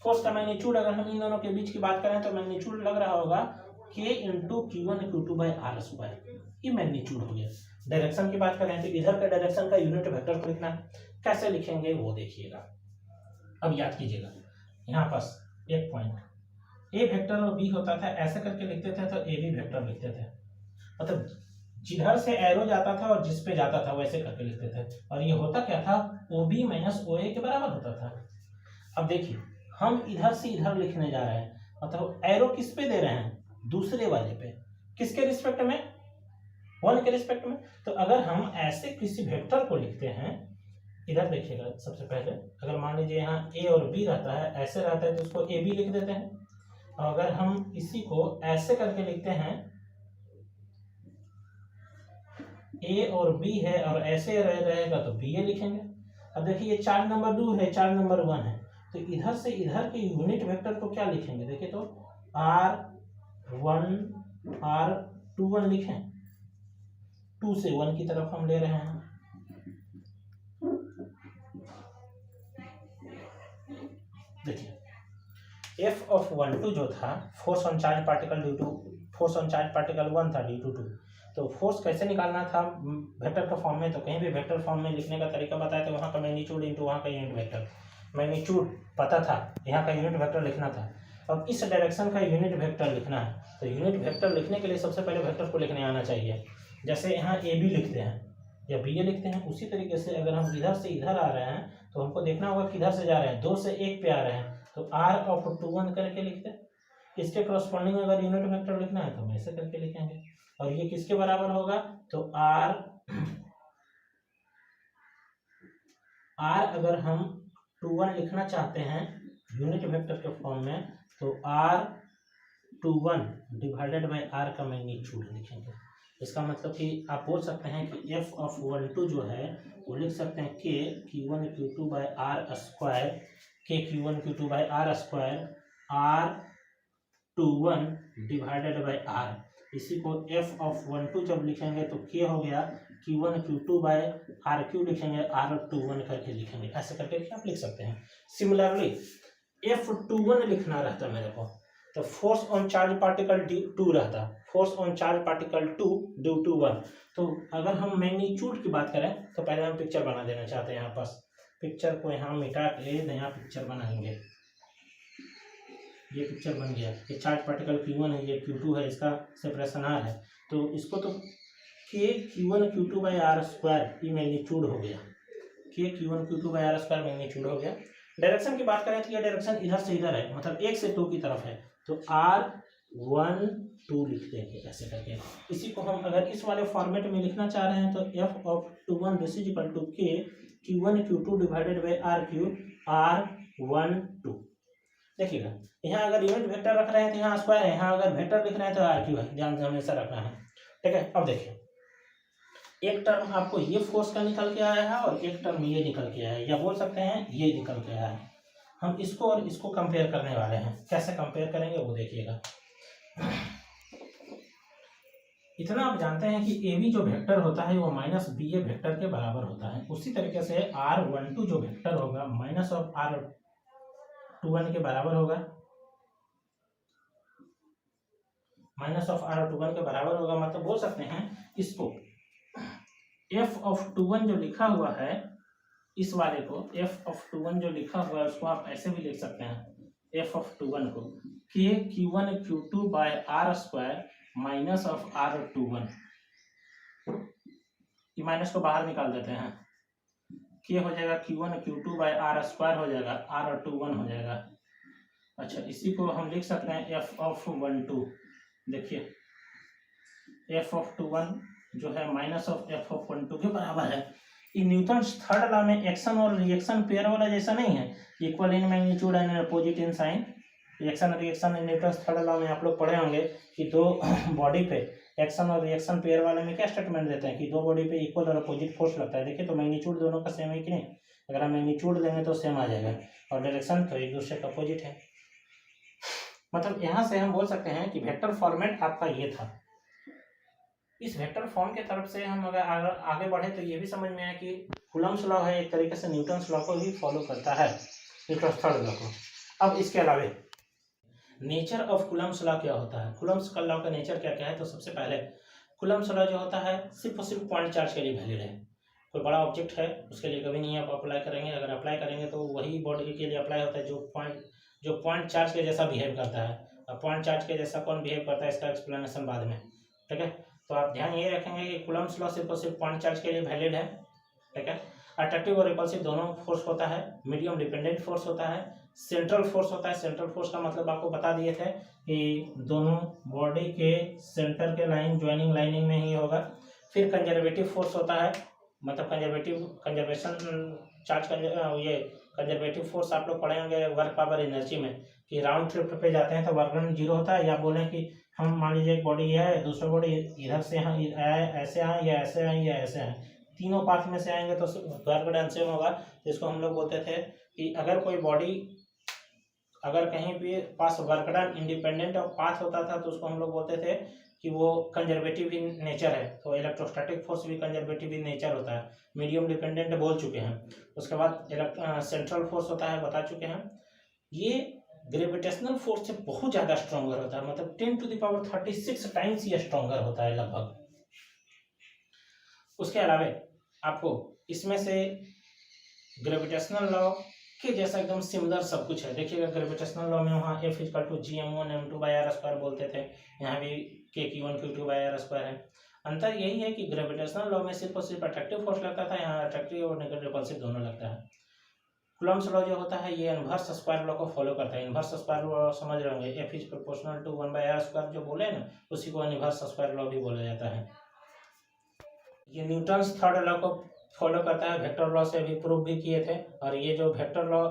फोर्स का मैग्नीट्यूड अगर हम इन दोनों के बीच की बात करें तो मैग्नीट्यूड लग रहा होगा K into Q1 Q2 by R square, ये मैग्नीट्यूड हो गया। डायरेक्शन की बात करें तो इधर का डायरेक्शन का यूनिट वेक्टर को लिखना है, कैसे लिखेंगे वो देखिएगा। अब याद कीजिएगा यहाँ पास एक पॉइंट ए वेक्टर और बी होता था, ऐसे करके लिखते थे तो ए बी वेक्टर लिखते थे, मतलब जिधर से एरो जाता था और जिस पे जाता था वैसे करके लिखते थे, और ये होता क्या था, ओ बी माइनस ओ ए के बराबर होता था। अब देखिए हम इधर से इधर लिखने जा रहे हैं, मतलब एरो किस पे दे रहे हैं, दूसरे वाले पे, किसके रिस्पेक्ट में, 1 के रिस्पेक्ट में। तो अगर हम ऐसे किसी वेक्टर को लिखते हैं, इधर देखिएगा सबसे पहले अगर मान लीजिए यहाँ ए और बी रहता है, ऐसे रहता है तो उसको ए बी लिख देते हैं, और अगर हम इसी को ऐसे करके लिखते हैं ए और बी है और ऐसे रहेगा तो बी ए लिखेंगे। अब देखिए ये चार्ज नंबर 2 है, चार्ज नंबर 1 है, तो इधर से इधर के यूनिट वेक्टर को क्या लिखेंगे, देखिए तो R1 R21 लिखें, 2 से 1 की तरफ हम ले रहे हैं। देखिए एफ ऑफ 12 जो था force on charge particle due to, force on charge particle 1 था ड्यू टू 2, तो फोर्स कैसे निकालना था वेक्टर का फॉर्म में, तो कहीं भी वेक्टर फॉर्म में लिखने का तरीका बताया तो वहाँ का मैग्नीट्यूड इनटू वहाँ का यूनिट वेक्टर। मैग्नीट्यूड पता था, यहाँ का यूनिट वेक्टर लिखना था, अब इस डायरेक्शन का यूनिट वेक्टर लिखना है। तो यूनिट वेक्टर लिखने के लिए सबसे पहले वेक्टर को लिखने आना चाहिए। जैसे यहाँ ए बी लिखते हैं या बी ए लिखते हैं, उसी तरीके से अगर हम इधर से इधर आ रहे हैं तो हमको देखना होगा किधर से जा रहे हैं, 2 से 1 पे आ रहे हैं तो आर ऑफ 2 1 करके लिखते हैं। इसके करस्पॉन्डिंग अगर यूनिट वेक्टर लिखना है तो हम ऐसे करके लिखेंगे। और ये किसके बराबर होगा, तो आर अगर हम 2 1 लिखना चाहते हैं यूनिट वेक्टर के फॉर्म में तो आर 2 1 डिवाइडेड बाय आर का मैग्नीट्यूड लिखेंगे। इसका मतलब कि आप बोल सकते हैं कि एफ ऑफ 1 2 जो है वो लिख सकते हैं के Q1 Q2 by R square, के Q1 Q2 by R square R 2 1 divided by R. इसी को एफ ऑफ 1 2 जब लिखेंगे तो के हो गया Q1 Q2 by R cube लिखेंगे, आर 2 1 करके लिखेंगे, ऐसे करके आप लिख सकते हैं। सिमिलरली F21 लिखना रहता मेरे को तो फोर्स ऑन चार्ज पार्टिकल 2 रहता, force on charge particle 2 due to 1। तो अगर हम मैग्नीट्यूड की बात करें तो पहले हम पिक्चर बना देना चाहते हैं। यहाँ पास पिक्चर को यहाँ मिटा के नया पिक्चर बनाएंगे। ये पिक्चर बन गया, ये चार्ज पार्टिकल Q1 है, ये Q2 है, इसका सेपरेशन R है, तो इसको तो K Q1 Q2 by R square ये मैग्नीट्यूड हो गया, के Q1 Q2 by R square magnitude हो गया। डायरेक्शन की बात करें तो ये डायरेक्शन इधर से इधर है, मतलब 1 से 2 की तरफ है, तो R1 2 लिख देंगे ऐसे करके। इसी को हम अगर इस वाले फॉर्मेट में लिखना चाह रहे हैं तो F of 2 1 this is equal to K Q1 Q2 divided by are Q R1 2। देखिएगा यहाँ अगर यूनिट वेक्टर रख रहे हैं तो यहाँ स्क्वायर है, यहाँ अगर वेक्टर लिख रहे हैं तो आर क्यू है, ध्यान से हमेशा रखना है, ठीक है। अब देखिए एक टर्म आपको ये फोर्स का निकल के आया है और एक टर्म ये निकल के आया है, या बोल सकते हैं ये निकल के आया है। हम इसको और इसको कंपेयर करने वाले हैं, कैसे कंपेयर करेंगे वो देखिएगा। इतना आप जानते हैं कि ए बी जो वेक्टर होता है वो माइनस बी ए वेक्टर के बराबर होता है, उसी तरीके से R12 जो वेक्टर होगा माइनस ऑफ R21 के बराबर होगा, माइनस ऑफ R21 के बराबर होगा। मतलब बोल सकते हैं इसको F ऑफ 21 जो लिखा हुआ है, इस वाले को F ऑफ 21 जो लिखा हुआ है उसको आप ऐसे भी लिख सकते हैं, F ऑफ 21 को K Q1 Q2 by R square minus of R21, ये माइनस को बाहर निकाल देते हैं, के हो जाएगा Q1 Q2 by R square हो जाएगा, R21 हो जाएगा। अच्छा इसी को हम लिख सकते हैं F ऑफ 1 2, देखिए F ऑफ 21 जो है माइनस ऑफ F ऑफ 1 2 के बराबर है। ये न्यूटन्स थर्ड लॉ में एक्शन और रिएक्शन पेयर वाला जैसा नहीं है, equal in magnitude and opposite in sign. Action और रिएक्शन न्यूटन्स थर्ड लॉ में आप लोग पढ़े होंगे कि दो बॉडी पे एक्शन और रिएक्शन पेयर वाले में क्या स्टेटमेंट देते हैं कि दो बॉडी पे इक्वल और अपोजिट फोर्स लगता है। देखिए तो मैग्नीट्यूड दोनों का सेम है कि नहीं, अगर हम मैग्नीट्यूड देंगे तो सेम आ जाएगा और डायरेक्शन तो एक दूसरे का अपोजिट है। मतलब यहाँ से हम बोल सकते हैं कि वेक्टर फॉर्मेट आपका ये था। इस वेक्टर फॉर्म के तरफ से हम अगर आगे बढ़े तो ये भी समझ में आया कि कूलम्ब्स लॉ है एक तरीके से न्यूटन्स लॉ को भी फॉलो करता है, न्यूटन्स थर्ड लॉ को। अब इसके अलावा नेचर ऑफ कूलम्ब्स लॉ क्या होता है, कूलम्ब्स का लॉ का नेचर क्या क्या है, तो सबसे पहले कूलम्ब्स लॉ जो होता है सिर्फ और सिर्फ पॉइंट चार्ज के लिए वैलिड है। कोई बड़ा ऑब्जेक्ट है उसके लिए कभी नहीं आप अप्लाई करेंगे, अगर अप्लाई करेंगे तो वही बॉडी के लिए अप्लाई होता है जो पॉइंट चार्ज के जैसा बिहेव करता है। अब पॉइंट चार्ज के जैसा कौन बिहेव करता है इसका एक्सप्लेनेशन बाद में, ठीक है। तो आप ध्यान ये रखेंगे कि कूलम्ब्स लॉ सिर्फ और सिर्फ पॉइंट चार्ज के लिए वैलिड है, ठीक है। अट्रैक्टिव और रिपल्सिव दोनों फोर्स होता है, मीडियम डिपेंडेंट फोर्स होता है, सेंट्रल फोर्स होता है। सेंट्रल फोर्स का मतलब आपको बता दिए थे कि दोनों बॉडी के सेंटर के लाइन ज्वाइनिंग लाइनिंग में ही होगा। फिर कंजर्वेटिव फोर्स होता है, मतलब कंजर्वेशन चार्ज ये कंजर्वेटिव फोर्स आप लोग पढ़े होंगे वर्क पावर एनर्जी में कि राउंड ट्रिप पे जाते हैं तो वर्क डन 0 होता है। या बोलें कि हम मान लीजिए एक बॉडी है, दूसरा बॉडी इधर से यहाँ ऐसे आए या ऐसे आए या ऐसे आए, तीनों पाथ में से आएंगे तो वर्क डन सेम होगा। जिसको हम लोग बोलते थे कि अगर कोई बॉडी अगर कहीं भी पास work done independent of path होता था तो उसको हम लोग बोलते थे कि वो कंजर्वेटिव इन नेचर है। तो इलेक्ट्रोस्टैटिक फोर्स भी कंजर्वेटिव इन नेचर होता है। मीडियम डिपेंडेंट बोल चुके हैं। उसके बाद सेंट्रल फोर्स होता है बता चुके हैं। ये ग्रेविटेशनल फोर्स से बहुत ज़्यादा स्ट्रॉन्गर होता है, मतलब 10⁻36 टाइम्स ये स्ट्रॉन्गर होता है लगभग। उसके अलावा आपको इसमें से ग्रेविटेशनल लॉ के जैसा एकदम सिमिलर सब कुछ है। देखिएगा ग्रेविटेशनल लॉ में वहाँ F इक्वल टू Gm1m2/r² बोलते थे, यहाँ भी K/Q1Q2/r² है। अंतर यही है कि ग्रेविटेशनल लॉ में सिर्फ और सिर्फ अट्रैक्टिव फोर्स लगता था, यहाँ अट्रैक्टिव और नेगेटिव रिपल्सिव दोनों लगता है। कूलम्ब्स लॉ जो होता है ये इनवर्स स्क्वायर लॉ को फॉलो करता है। इनवर्स स्क्वायर लॉ समझ रहे होंगे, F is proportional to 1/r² जो बोले ना, उसी को इनवर्स स्क्वायर लॉ भी बोला जाता है। ये न्यूटन्स थर्ड लॉ को फॉलो करता है, वेक्टर लॉ से भी प्रूव भी किए थे। और ये जो वेक्टर लॉ,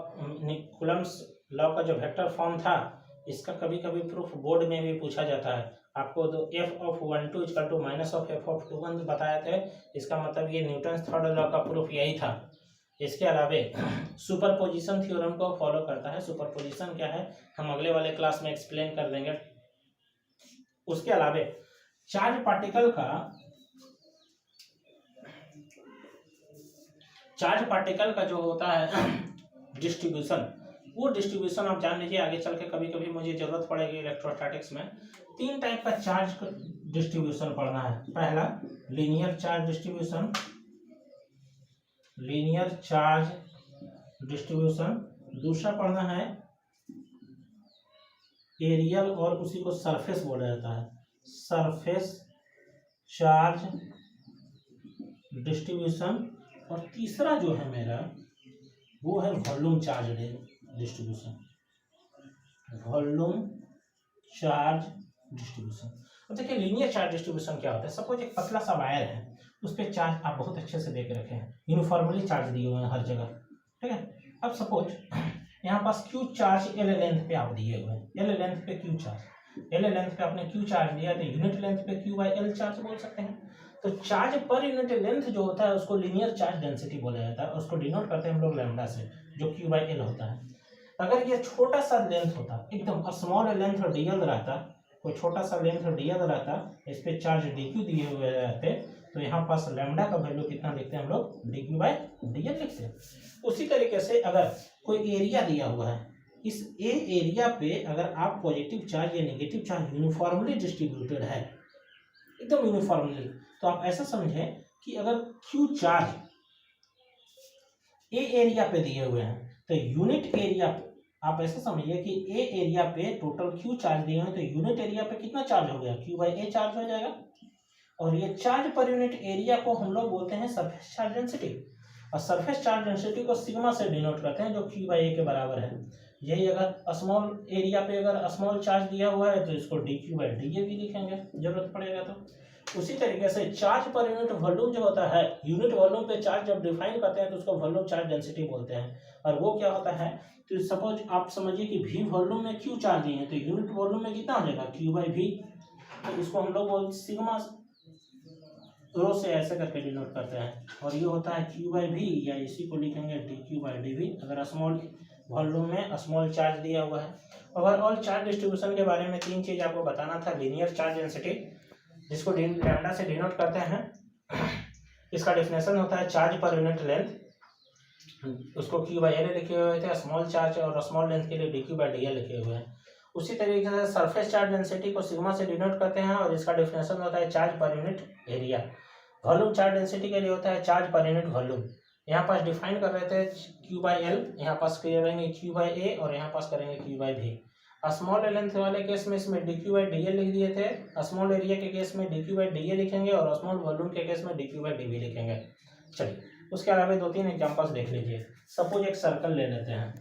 कूलम्ब्स लॉ का जो वेक्टर फॉर्म था, इसका कभी कभी प्रूफ बोर्ड में भी पूछा जाता है। आपको तो F(1)2 equal to minus of F(2)1 बताए थे, इसका मतलब ये न्यूटन्स थर्ड लॉ का प्रूफ यही था। इसके अलावे सुपरपोजिशन थ्योरम को फॉलो करता है। सुपरपोजिशन क्या है हम अगले वाले क्लास में एक्सप्लेन कर देंगे। उसके अलावे चार्ज पार्टिकल का जो होता है डिस्ट्रीब्यूशन, वो डिस्ट्रीब्यूशन आप जान लीजिए, आगे चल के कभी कभी मुझे जरूरत पड़ेगी इलेक्ट्रोस्टैटिक्स में। 3 टाइप का चार्ज डिस्ट्रीब्यूशन पढ़ना है। पहला लीनियर चार्ज डिस्ट्रीब्यूशन, दूसरा पढ़ना है एरियल और उसी को सरफेस बोला जाता है, सरफेस चार्ज डिस्ट्रीब्यूशन। और तीसरा जो है मेरा वो है volume charge distribution, volume charge distribution. अब देखिए लीनियर चार्ज डिस्ट्रीब्यूशन क्या होता है। सपोज एक पतला सा वायर है, उस पर चार्ज आप बहुत अच्छे से देख रखे हैं, यूनिफॉर्मली चार्ज दिए हुए हैं हर जगह, ठीक है। अब सपोज यहाँ पास Q चार्ज L लेंथ पे आप दिए हुए हैं, L लेंथ पे Q चार्ज, L लेंथ पे आपने Q चार्ज दिया तो यूनिट लेंथ पे Q/L चार्ज बोल सकते हैं। तो चार्ज पर यूनिट लेंथ जो होता है उसको लीनियर चार्ज डेंसिटी बोला जाता है, उसको डिनोट करते हैं हम लोग लैम्डा से, जो Q/L होता है। अगर ये छोटा सा लेंथ होता, एकदम स्मॉल लेंथ और dl रहता, कोई छोटा सा लेंथ और dl रहता, इस पे चार्ज dq दिए हुए रहते, तो यहाँ पास लैम्डा का वैल्यू कितना लिखते हैं हम लोग, dq/dl लिखते हैं। उसी तरीके से अगर कोई एरिया दिया हुआ है, इस ए एरिया पे अगर आप पॉजिटिव चार्ज या नेगेटिव चार्ज यूनिफॉर्मली डिस्ट्रीब्यूटेड है, एकदम यूनिफॉर्मली, तो आप ऐसा समझें कि अगर Q चार्ज ए एरिया पे दिए हुए हैं तो यूनिट एरिया, आप ऐसा समझिए कि ए एरिया पे टोटल Q चार्ज दिए हुए हैं, तो यूनिट एरिया पे कितना चार्ज हो गया, Q/A चार्ज हो जाएगा। और ये चार्ज पर यूनिट एरिया को हम लोग बोलते हैं सरफेस चार्ज डेंसिटी, और सरफेस चार्ज डेंसिटी को सिग्मा से डिनोट करते हैं, जो Q/A के बराबर है। यही अगर स्मॉल एरिया पे अगर स्मॉल चार्ज दिया हुआ है तो इसको dq/dA भी लिखेंगे जरूरत पड़ेगा तो। उसी तरीके से चार्ज पर यूनिट वॉल्यूम जो होता है, यूनिट वॉल्यूम पे चार्ज जब डिफाइन करते हैं तो उसको वॉल्यूम चार्ज डेंसिटी बोलते हैं। और वो क्या होता है, तो सपोज आप समझिए कि V वॉल्यूम में Q चार्ज दिए हैं, तो यूनिट वॉल्यूम में कितना हो जाएगा, Q/V। तो इसको हम लोग सिग्मा रो से ऐसे करके डिनोट करते हैं, और ये होता है Q/V, या इसी को लिखेंगे dq/dV अगर स्मॉल वॉल्यूम में स्मॉल चार्ज दिया हुआ है। ओवरऑल चार्ज डिस्ट्रीब्यूशन के बारे में 3 चीज आपको बताना था। लीनियर चार्ज डेंसिटी, जिसको लैम्डा से डिनोट करते हैं, इसका डेफिनेशन होता है चार्ज पर यूनिट लेंथ, उसको Q/L लिखे हुए थे, स्मॉल चार्ज और स्मॉल लेंथ के लिए dq/dl लिखे हुए हैं। उसी तरीके से सरफेस चार्ज डेंसिटी को सिग्मा से डिनोट करते हैं, और इसका डेफिनेशन होता है charge per unit area. Volume charge density के लिए होता है चार्ज पर यूनिट वॉल्यूम। यहाँ पास डिफाइन कर रहे थे Q/L, यहाँ पास करेंगे Q/A और यहाँ पास करेंगे Q/V। स्मॉल लेंथ वाले केस में इसमें dq/dl लिख दिए थे, स्मॉल एरिया के केस में dq/dA लिखेंगे, और स्मॉल वॉल्यूम के केस में dq/dV लिखेंगे। चलिए उसके अलावा 2-3 एग्जांपल्स देख लीजिए। सपोज एक सर्कल ले लेते हैं,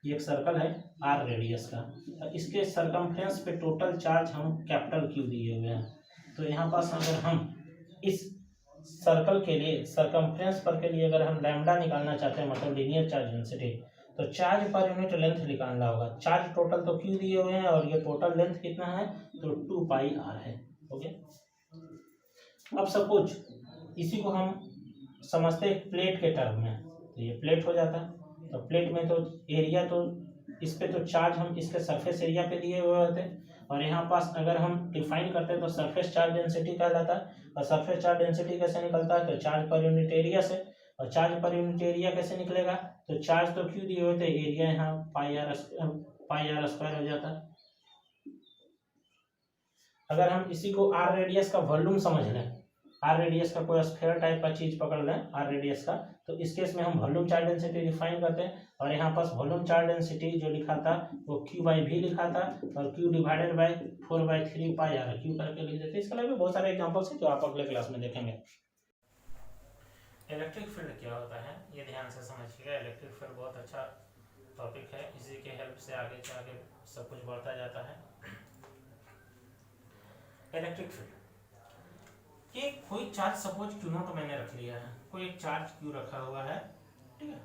ये एक सर्कल है r रेडियस का, तो इसके सरकमफ्रेंस पे टोटल चार्ज हम कैपिटल Q दिए हुए हैं। तो यहाँ पास अगर हम इस सर्कल के लिए सरकमफ्रेंस पर के लिए अगर हम लैम्डा निकालना चाहते हैं, मतलब लीनियर चार्ज डेंसिटी, तो चार्ज पर यूनिट लेंथ निकालना होगा। चार्ज टोटल तो Q दिए हुए हैं, और ये टोटल लेंथ कितना है, तो 2πr है। ओके, अब सपोज इसी को हम समझते हैं प्लेट के टर्म में, तो ये प्लेट हो जाता है। तो प्लेट में तो एरिया, तो इस पे तो चार्ज हम इसके सरफेस एरिया पे दिए हुए होते हैं, और यहाँ पास अगर हम डिफाइन करते हैं तो सरफेस चार्ज डेंसिटी कहलाता है। और सरफेस चार्ज डेंसिटी कैसे निकलता है, तो चार्ज पर यूनिट एरिया से। और चार्ज पर यूनिट एरिया कैसे निकलेगा, तो चार्ज तो Q दिए हुए थे, एरिया यहाँ πr² हो जाता है। अगर हम इसी को r रेडियस का वॉल्यूम समझ लें, आर रेडियस का कोई स्फीयर टाइप का चीज पकड़ लें आर रेडियस का, तो इस केस में हम वॉल्यूम चार्ज डेंसिटी डिफाइन करते हैं, और यहाँ पास वॉल्यूम चार्ज डेंसिटी जो लिखा था वो Q/V लिखा था, और Q divided by 4/3 pi R cube करके लिख देते हैं। इसके अलावा बहुत सारे एग्जांपल्स हैं जो आप अगले क्लास में देखेंगे। इलेक्ट्रिक फील्ड क्या होता है ये ध्यान से समझिएगा। इलेक्ट्रिक फील्ड बहुत अच्छा टॉपिक है, इसी के हेल्प से आगे सब कुछ बढ़ता जाता है। इलेक्ट्रिक फील्ड कि कोई चार्ज सपोज Q0 मैंने रख लिया है, कोई एक चार्ज Q रखा हुआ है, ठीक है।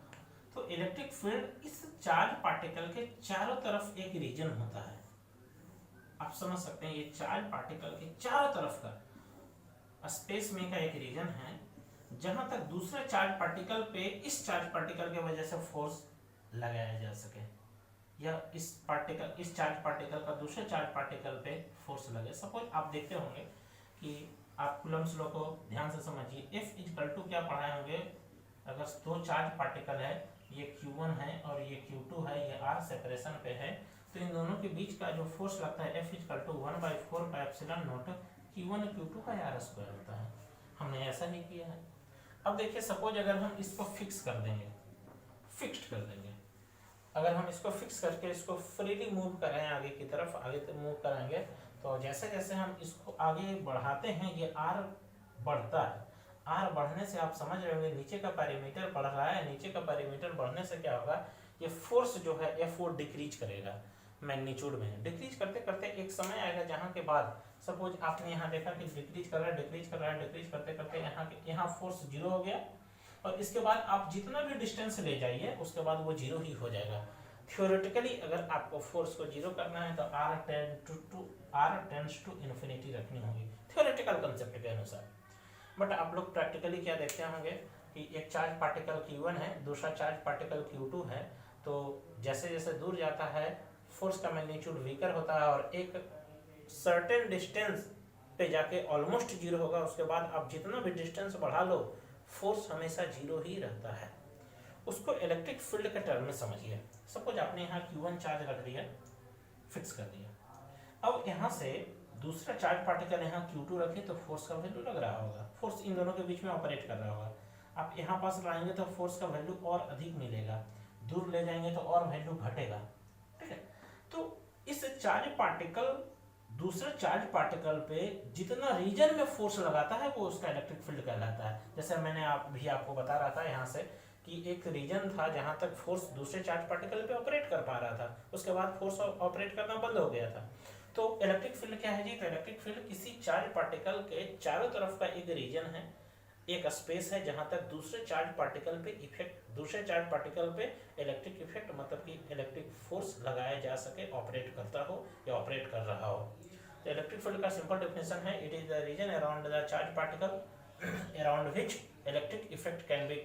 तो इलेक्ट्रिक फील्ड इस चार्ज पार्टिकल के चारों तरफ एक रीजन होता है। आप समझ सकते हैं ये चार्ज पार्टिकल के चारों तरफ का स्पेस में का एक रीजन है, जहां तक दूसरे चार्ज पार्टिकल पे इस चार्ज पार्टिकल की वजह से फोर्स लगाया जा सके, या इस चार्ज पार्टिकल का दूसरे चार्ज पार्टिकल पे फोर्स लगे। सपोज आप देखते होंगे कि आप कूलम्स लॉ को ध्यान से समझिए। F इक्वल टू क्या पढ़ाए होंगे, अगर दो चार्ज पार्टिकल है, ये Q1 है और ये Q2 है, ये R सेपरेशन पे है, तो इन दोनों के बीच का जो फोर्स लगता है F equal to 1/4 pi epsilon naught Q1 Q2 का R स्क्वायर होता है। हमने ऐसा ही किया है। अब देखिए सपोज अगर हम इसको फिक्स कर देंगे, फिक्स्ड कर देंगे, अगर हम इसको फिक्स करके इसको फ्रीली मूव करें आगे की तरफ, आगे तक मूव कराएंगे, तो जैसे जैसे हम इसको आगे बढ़ाते हैं ये R बढ़ता है। R बढ़ने से आप समझ रहे होंगे नीचे का पैरामीटर बढ़ रहा है, नीचे का पैरामीटर बढ़ने से क्या होगा, ये फोर्स जो है F वो डिक्रीज करेगा मैग्नीट्यूड में। डिक्रीज करते करते एक समय आएगा जहाँ के बाद सपोज आपने यहाँ देखा कि डिक्रीज कर रहा है, डिक्रीज कर रहा है, डिक्रीज करते करते यहाँ फोर्स 0 हो गया, और इसके बाद आप जितना भी डिस्टेंस ले जाइए उसके बाद वो 0 ही हो जाएगा। थ्योरेटिकली अगर आपको फोर्स को 0 करना है तो R टेंड्स टू इन्फिनिटी रखनी होगी थ्योरेटिकल कंसेप्ट के अनुसार। बट आप लोग प्रैक्टिकली क्या देखते होंगे कि एक चार्ज पार्टिकल Q1 है, दूसरा चार्ज पार्टिकल Q2 है, तो जैसे जैसे दूर जाता है फोर्स का मैग्नीट्यूड वीकर होता है, और एक सर्टेन डिस्टेंस पे जाके ऑलमोस्ट 0 होगा। उसके बाद आप जितना भी डिस्टेंस बढ़ा लो फोर्स हमेशा 0 ही रहता है। उसको इलेक्ट्रिक फील्ड के टर्म में समझिए। सपोज आपने यहाँ Q1 चार्ज रख दिया, फिक्स कर दिया, अब यहाँ से दूसरा चार्ज पार्टिकल यहाँ Q2 रखे तो फोर्स का वैल्यू लग रहा होगा, फोर्स इन दोनों के बीच में ऑपरेट कर रहा होगा। आप यहाँ पास लाएंगे तो फोर्स का वैल्यू और अधिक मिलेगा, दूर ले जाएंगे तो और वैल्यू घटेगा, ठीक है। तो इस चार्ज पार्टिकल दूसरे चार्ज पार्टिकल पे जितना रीजन में फोर्स लगाता है वो उसका इलेक्ट्रिक फील्ड कहलाता है। जैसे मैंने आपको बता रहा था यहाँ से कि एक रीजन था जहां तक फोर्स दूसरे चार्ज पार्टिकल पे ऑपरेट कर पा रहा था, उसके बाद फोर्स ऑपरेट करना बंद हो गया था। तो इलेक्ट्रिक फील्ड क्या है जी, तो इलेक्ट्रिक फील्ड किसी चार्ज पार्टिकल के चारों तरफ का एक रीजन है, एक स्पेस है जहां तक दूसरे चार्ज पार्टिकल पे इफेक्ट, दूसरे चार्ज पार्टिकल पे इलेक्ट्रिक इफेक्ट मतलब कि इलेक्ट्रिक फोर्स लगाया जा सके, ऑपरेट करता हो या ऑपरेट कर रहा हो। तो इलेक्ट्रिक फील्ड का सिंपल डेफिनेशन है, it is the region around the charge particle around which electric effect can be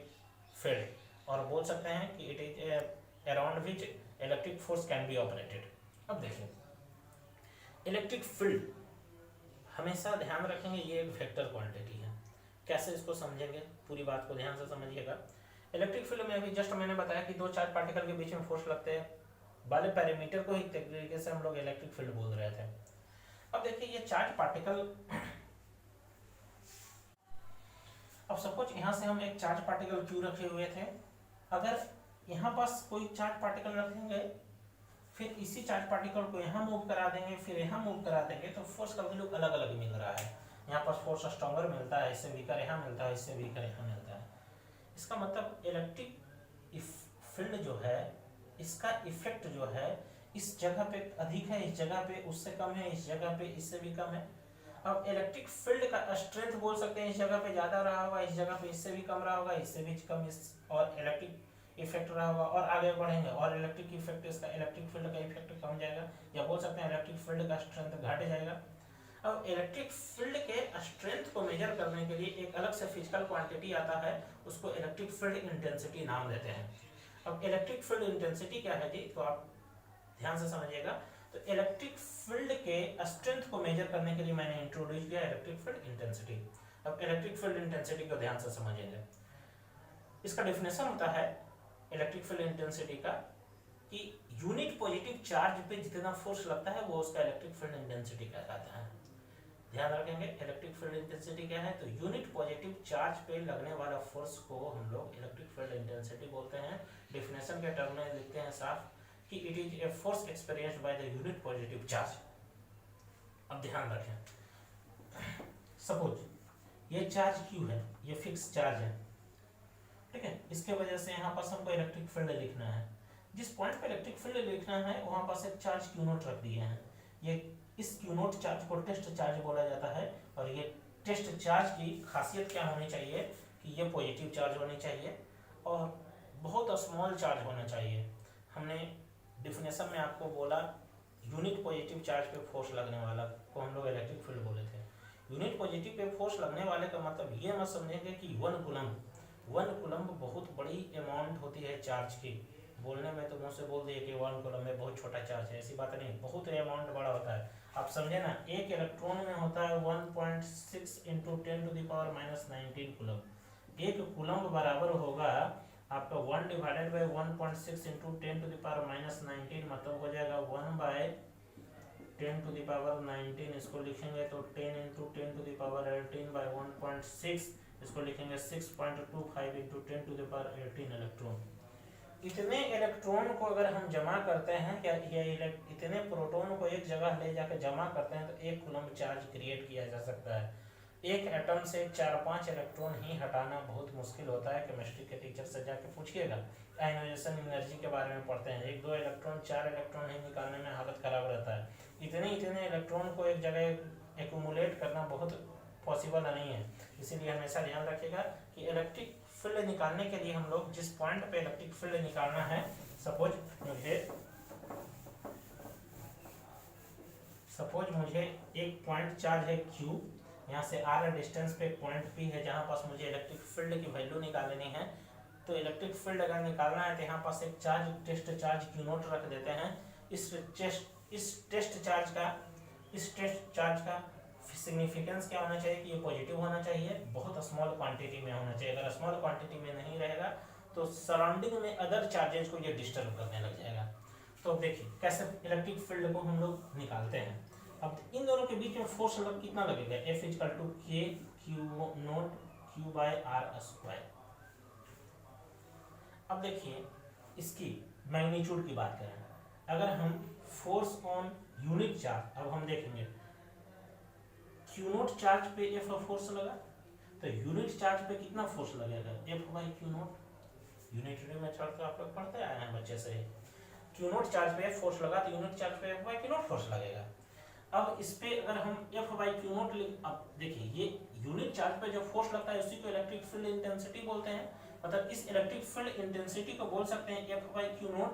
field, और बोल सकते हैं कि it is around which electric force can be operated. अब देखिए इलेक्ट्रिक फील्ड हमेशा ध्यान रखेंगे ये एक वेक्टर क्वांटिटी है। कैसे इसको समझेंगे, पूरी बात को ध्यान से समझिएगा। इलेक्ट्रिक फील्ड में अभी जस्ट मैंने बताया कि दो चार्ज पार्टिकल के बीच में फोर्स लगते हैं वाले पैरामीटर को ही तरीके से हम लोग इलेक्ट्रिक फील्ड बोल रहे थे। अब देखिए ये चार्ज पार्टिकल, अब सपोज यहाँ से हम एक चार्ज पार्टिकल Q रखे हुए थे, अगर यहाँ पास कोई चार्ज पार्टिकल रखेंगे फिर इसी चार्ज पार्टिकल को यहाँ मूव करा देंगे, फिर यहाँ मूव करा देंगे, तो फोर्स का वैल्यू अलग अलग मिल रहा है। यहाँ पास फोर्स स्ट्रॉन्गर मिलता है, इससे वीकर यहाँ मिलता है, इससे वीकर यहाँ मिलता है। इसका मतलब इलेक्ट्रिक फील्ड जो है इसका इफेक्ट जो है इस जगह पे अधिक है, इस जगह पे उससे कम है, इस जगह पे इससे भी कम है। अब इलेक्ट्रिक फील्ड का स्ट्रेंथ बोल सकते हैं इस जगह पे ज्यादा रहा होगा, इस जगह पे इससे भी कम रहा होगा, इससे भी कम, इस और इलेक्ट्रिक इफेक्ट रहा होगा, और आगे बढ़ेंगे और इलेक्ट्रिक इफेक्ट, इसका इलेक्ट्रिक फील्ड का इफेक्ट कम जाएगा, या बोल सकते हैं इलेक्ट्रिक फील्ड का स्ट्रेंथ घट जाएगा। अब इलेक्ट्रिक फील्ड के स्ट्रेंथ को मेजर करने के लिए एक अलग से फिजिकल क्वांटिटी आता है, उसको इलेक्ट्रिक फील्ड इंटेंसिटी नाम देते हैं। अब इलेक्ट्रिक फील्ड इंटेंसिटी क्या है जी, तो आप ध्यान से समझिएगा। तो इलेक्ट्रिक फील्ड के स्ट्रेंथ को मेजर करने के लिए मैंने इंट्रोड्यूस किया इलेक्ट्रिक फील्ड इंटेंसिटी। अब इलेक्ट्रिक फील्ड इंटेंसिटी को ध्यान से समझेंगे। इसका डेफिनेशन होता है इलेक्ट्रिक फील्ड इंटेंसिटी का कि यूनिट पॉजिटिव चार्ज पे जितना फोर्स लगता है वो उसका इलेक्ट्रिक फील्ड इंटेंसिटी कहलाता है। ध्यान रखेंगे इलेक्ट्रिक फील्ड इंटेंसिटी क्या है, तो यूनिट पॉजिटिव चार्ज पे लगने वाला फोर्स को हम लोग इलेक्ट्रिक फील्ड इंटेंसिटी बोलते हैं। डिफिनेशन के टर्म में लिखते हैं साफ कि it is a force experienced by the unit positive charge. अब ध्यान रखें, सपोज ये चार्ज Q है, ये फिक्स चार्ज है, ठीक है, इसके वजह से यहाँ पास हमको इलेक्ट्रिक फील्ड लिखना है। जिस पॉइंट पे इलेक्ट्रिक फील्ड लिखना है वहाँ पास एक चार्ज Q नोट रख दिए हैं। ये इस Q नोट चार्ज को टेस्ट चार्ज बोला जाता है, और ये टेस्ट चार्ज की खासियत क्या होनी चाहिए कि ये पॉजिटिव चार्ज होनी चाहिए और बहुत स्मॉल चार्ज होना चाहिए। हमने डिफिनेशन में आपको बोला यूनिट पॉजिटिव चार्ज पे फोर्स लगने वाला को हम लोग इलेक्ट्रिक फील्ड बोले थे। यूनिट पॉजिटिव पे फोर्स लगने वाले का मतलब ये मत समझेंगे कि 1 कूलम्ब बहुत बड़ी अमाउंट होती है चार्ज की। बोलने में तो मुझसे बोल दिए कि 1 कूलम्ब में बहुत छोटा चार्ज है, ऐसी बात नहीं, बहुत अमाउंट बड़ा होता है। आप समझे ना, एक इलेक्ट्रॉन में होता है 1.6 इंटू 10⁻⁻19 कूलम्ब। एक कूलम्ब बराबर होगा आपका 1 डिवाइडेड बाई 1.6 इंटू 10⁻⁻19, मतलब हो जाएगा 1/10⁻19। इसको लिखेंगे तो 10 इंटू 10⁻18 बाई 1.6, इसको लिखेंगे 6.25 इंटू 10⁻18 इलेक्ट्रॉन। इतने इलेक्ट्रॉन को अगर हम जमा करते हैं, क्या ये इतने प्रोटॉन को एक जगह ले जाकर जमा करते हैं, तो 1 कूलम्ब चार्ज क्रिएट किया जा सकता है। एक एटम से 4-5 इलेक्ट्रॉन ही हटाना बहुत मुश्किल होता है। केमिस्ट्री के टीचर से जाके पूछिएगा, आयनाइजेशन एनर्जी के बारे में पढ़ते हैं, 1-2 इलेक्ट्रॉन 4 इलेक्ट्रॉन ही निकालने में हालत खराब रहता है। इतने इलेक्ट्रॉन को एक जगह एक्यूमुलेट करना बहुत पॉसिबल नहीं है। इसीलिए हमेशा ध्यान रखिएगा कि इलेक्ट्रिक फील्ड निकालने के लिए हम लोग जिस पॉइंट पे इलेक्ट्रिक फील्ड निकालना है, सपोज मुझे एक पॉइंट चार्ज है Q, यहाँ से R डिस्टेंस पे पॉइंट P है जहाँ पास मुझे इलेक्ट्रिक फील्ड की वैल्यू निकालनी है। तो इलेक्ट्रिक फील्ड अगर निकालना है तो यहाँ पास एक टेस्ट चार्ज Q नोट रख देते हैं। इस टेस्ट चार्ज का सिग्निफिकेंस क्या होना चाहिए कि ये पॉजिटिव होना चाहिए, बहुत स्मॉल क्वांटिटी में होना चाहिए। अगर स्मॉल क्वांटिटी में नहीं रहेगा तो सराउंडिंग में अदर चार्जेस को ये डिस्टर्ब करने लग जाएगा। तो अब देखिए कैसे इलेक्ट्रिक फील्ड को हम लोग निकालते हैं। अब इन दोनों के बीच में फोर्स कितना लगेगा, F = K Q note Q/r²। अब देखिए इसकी मैग्नीट्यूड की बात करें, अगर हम फोर्स ऑन यूनिट चार्ज, अब हम देखेंगे Q नोट चार्ज पे F फोर्स लगा, तो यूनिट चार्ज पे कितना फोर्स लगेगा, F/Q नोट। यूनिटरी मेथड तो आप लोग पढ़ते आए हैं बच्चे से। Q नोट चार्ज पे फोर्स लगा तो यूनिट चार्ज पे F/Q नोट फोर्स लगेगा। अब इस पे अगर हम F/Q नोट अब देखिए ये यूनिट चार्ज पे जो फोर्स लगता है उसी को इलेक्ट्रिक फील्ड इंटेंसिटी बोलते हैं। मतलब इस इलेक्ट्रिक फील्ड इंटेंसिटी को बोल सकते हैं F/Q नोट।